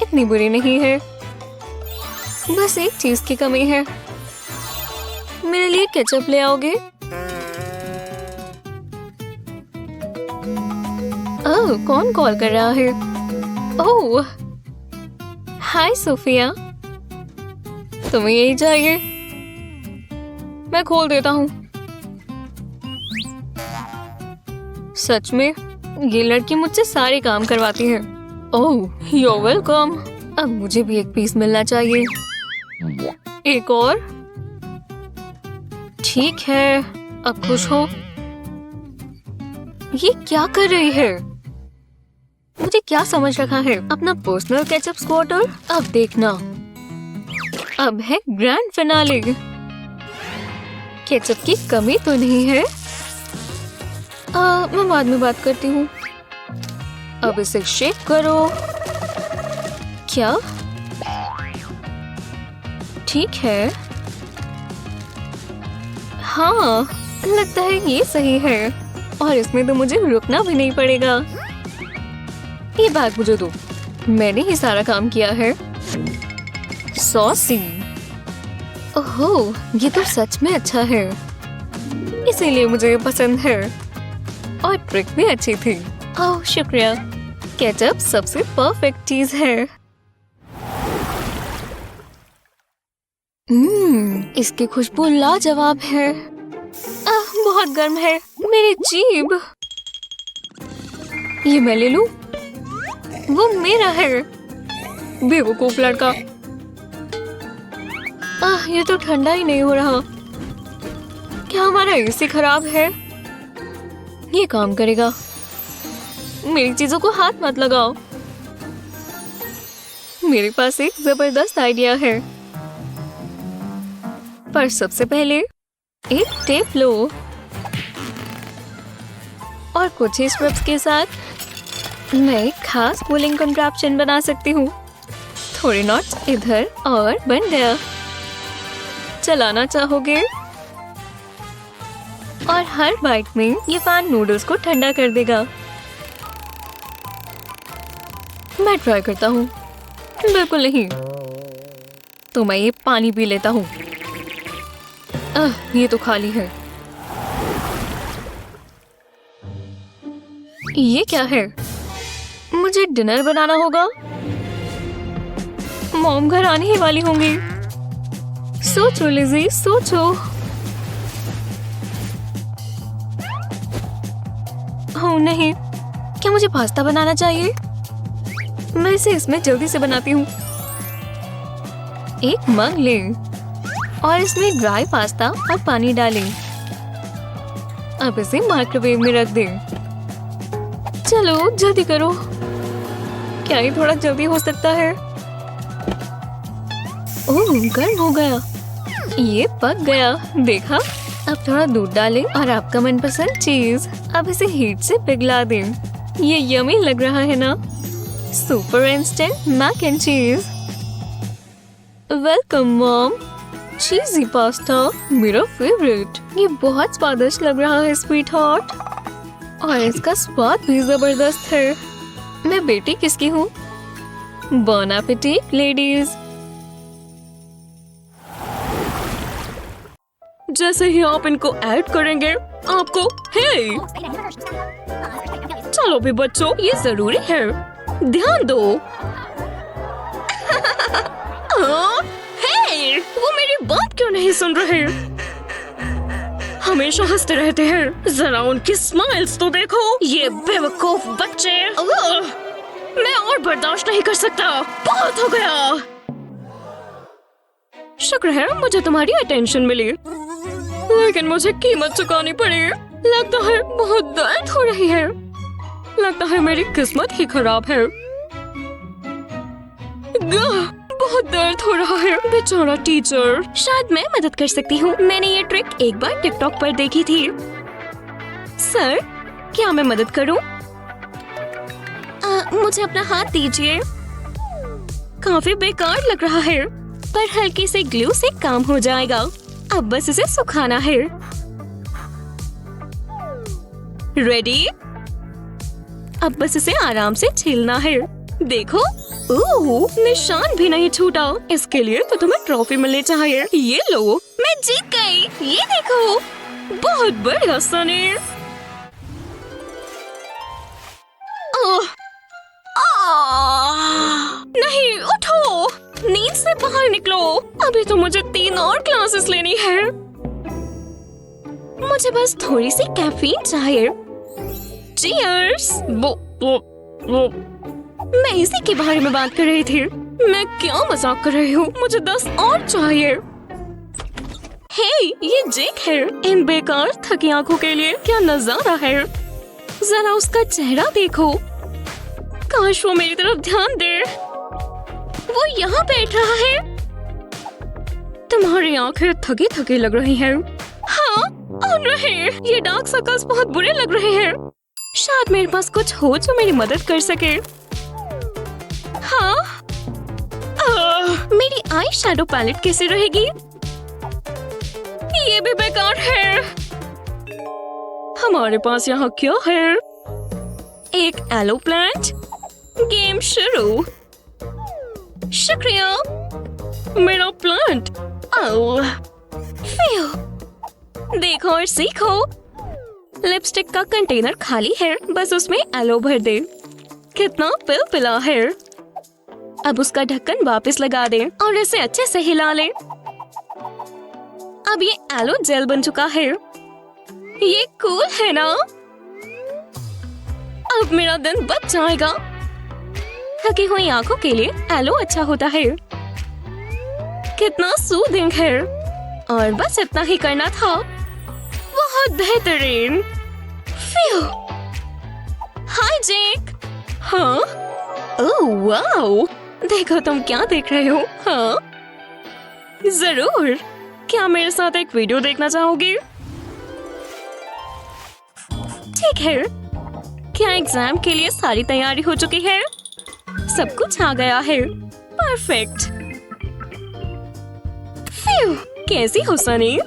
इतनी बुरी नहीं है। बस एक चीज की कमी है। मेरे लिए केचप ले आओगे? ओह, कौन कॉल कर रहा है? ओह, हाय सोफिया। तुम्हें यही चाहिए? मैं खोल देता हूँ। सच में, ये लड़की मुझसे सारे काम करवाती है। ओह, यू वेलकम। अब मुझे भी एक पीस मिलना चाहिए। एक और? ठीक है, अब खुश हो? ये क्या कर रही है? मुझे क्या समझ रखा है? अपना पर्सनल केचप स्क्वाटर? अब देखना। अब है ग्रैंड फिनाले। केचप की कमी तो नहीं है। मैं बाद में बात करती हूँ। अब इसे शेक करो। क्या? ठीक है। हाँ, लगता है ये सही है। और इसमें तो मुझे रुकना भी नहीं पड़ेगा। ये बात मुझे दो, मैंने ही सारा काम किया है। सॉसी। ओहो, ये तो सच में अच्छा है, इसीलिए मुझे ये पसंद है। और ट्रिक भी अच्छी थी। ओह शुक्रिया। केचप सबसे परफेक्ट चीज है। इसकी खुशबू लाजवाब है। बहुत गर्म है मेरी जीभ। ये मैं ले लूं? वो मेरा है। बेवकूफ लड़का। ये तो ठंडा ही नहीं हो रहा। क्या हमारा एसी खराब है? ये काम करेगा। मेरी चीजों को हाथ मत लगाओ। मेरे पास एक जबरदस्त आइडिया है। पर सबसे पहले एक टेप लो और कुछ ही स्ट्रिप्स के साथ मैं एक खास कूलिंग कंट्रैप्शन बना सकती हूँ। थोड़े नॉट्स इधर और बन गया। चलाना चाहोगे? और हर बाइट में ये फैन नूडल्स को ठंडा कर देगा। मैं ट्राई करता हूँ। बिल्कुल नहीं। तो मैं ये पानी पी लेता हूँ। ये तो खाली है। ये क्या है? मुझे डिनर बनाना होगा। मॉम घर आने ही वाली होंगी। सोचो लिज़ी, सोचो। ओह नहीं, क्या मुझे पास्ता बनाना चाहिए? मैं इसे इसमें जल्दी से बनाती हूँ। एक मग लें और इसमें ड्राई पास्ता और पानी डालें। अब इसे माइक्रोवेव में रख दें। चलो जल्दी करो। क्या ये थोड़ा जल्दी हो सकता है? ओह गर्म हो गया। ये पक गया। देखा? अब थोड़ा दूध डालें और आपका मनपसंद चीज। अब इसे हीट से पिघला दें। ये यमी लग रहा है ना? Super instant mac and cheese. Welcome mom. Cheesy pasta मेरा फेवरेट। ये बहुत स्वादिष्ट लग रहा है स्वीट हार्ट। और इसका स्वाद भी जबरदस्त है। मैं बेटी किसकी हूँ? बॉन एपेटिट लेडीज। जैसे ही आप इनको ऐड करेंगे आपको हे चलो भी बच्चों, ये जरूरी है, ध्यान दो। हे, वो मेरी बात क्यों नहीं सुन रहे? हमेशा हंसते रहते हैं। जरा उनकी स्माइल्स तो देखो। ये बेवकूफ बच्चे। मैं और बर्दाश्त नहीं कर सकता। बहुत हो गया। शुक्र है मुझे तुम्हारी अटेंशन मिली, लेकिन मुझे कीमत चुकानी पड़ी। लगता है बहुत दर्द हो रही है। लगता है मेरी किस्मत ही खराब है। बहुत दर्द हो रहा है। बेचारा टीचर। शायद मैं मदद कर सकती हूँ। मैंने ये ट्रिक एक बार टिकटॉक पर देखी थी। सर, क्या मैं मदद करूँ? मुझे अपना हाथ दीजिए। काफी बेकार लग रहा है, पर हल्की से ग्लू से काम हो जाएगा। अब बस इसे सुखाना है। रेडी? अब बस इसे आराम से छीलना है। देखो, ओह, निशान भी नहीं छूटा। इसके लिए तो तुम्हें ट्रॉफी मिलनी चाहिए। ये लो, मैं जीत गई। ये देखो, बहुत बढ़िया सनी। नहीं, उठो, नींद से बाहर निकलो। अभी तो मुझे 3 और क्लासेस लेनी है। मुझे बस थोड़ी सी कैफीन चाहिए। चीयर्स। मैं इसी के बारे में बात कर रही थी। मैं क्या मजाक कर रही हूँ? मुझे 10 और चाहिए। हे, ये जेक है। इन बेकार थकी आंखों के लिए क्या नजारा है। जरा उसका चेहरा देखो। काश वो मेरी तरफ ध्यान दे। वो यहाँ बैठ रहा है। तुम्हारी आंखें थकी थकी लग रही हैं। हाँ, और नहीं, ये डार्क सर्कल्स बहुत बुरे लग रहे हैं। शायद मेरे पास कुछ हो जो मेरी मदद कर सके। हाँ, मेरी आई शैडो पैलेट कैसे रहेगी? ये भी बेकार है। हमारे पास यहाँ क्या है? एक एलो प्लांट। गेम शुरू। शुक्रिया। मेरा प्लांट। देखो और सीखो। लिपस्टिक का कंटेनर खाली है, बस उसमें एलो भर दे। कितना पिलपिला है। अब उसका ढक्कन वापस लगा दे और इसे अच्छे से हिला ले। अब ये एलो जेल बन चुका है। ये कूल है ना? अब मेरा दिन बच जाएगा। थकी हुई आंखों के लिए एलो अच्छा होता है। कितना सूदिंग है। और बस इतना ही करना था। बहुत बेहतरीन। हाय जेक। हाँ? ओह वाओ, देखो तुम क्या देख रहे हो। हाँ जरूर। क्या मेरे साथ एक वीडियो देखना चाहोगे? ठीक है। क्या एग्जाम के लिए सारी तैयारी हो चुकी है? सब कुछ आ गया है। परफेक्ट। कैसी हो सनी?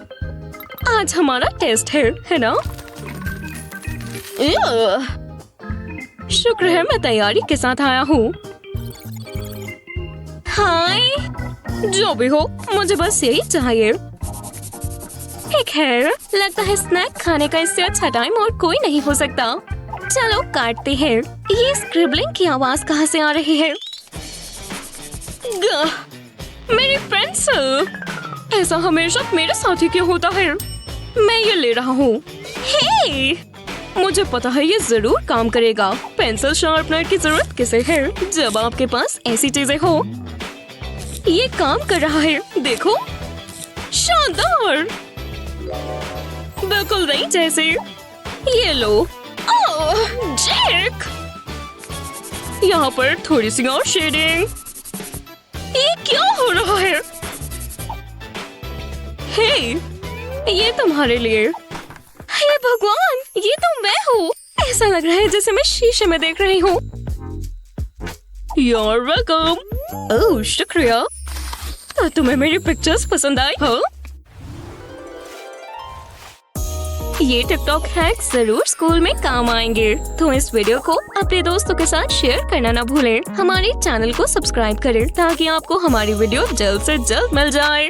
आज हमारा टेस्ट है ना? शुक्र है मैं तैयारी के साथ आया हूँ। हाय, जो भी हो मुझे बस यही चाहिए। ठीक है, लगता है स्नैक खाने का इससे अच्छा टाइम और कोई नहीं हो सकता। चलो काटते हैं। ये स्क्रिबलिंग की आवाज कहाँ से आ रही है? मेरी फ्रेंड्स, ऐसा हमेशा मेरे साथ ही क्यों होता है? मैं ये ले रहा हूँ। हे, मुझे पता है ये जरूर काम करेगा। पेंसिल शार्पनर की जरूरत किसे है जब आपके पास ऐसी चीजें हो। ये काम कर रहा है, देखो। शानदार, बिल्कुल नहीं जैसे। ये लो। ओह जैक, यहाँ पर थोड़ी सी और शेडिंग। ये क्या हो रहा है? हे, ये तुम्हारे लिए। हे भगवान, ये तो मैं हूँ। ऐसा लग रहा है जैसे मैं शीशे में देख रही हूँ। You're welcome। ओह शुक्रिया। तो तुम्हें मेरी पिक्चर्स पसंद आई? हाँ? ये टिकटॉक हैक्स जरूर स्कूल में काम आएंगे। तो इस वीडियो को अपने दोस्तों के साथ शेयर करना ना भूलें। हमारे चैनल को सब्सक्राइब करें ताकि आपको हमारी वीडियो जल्द से जल्द मिल जाए।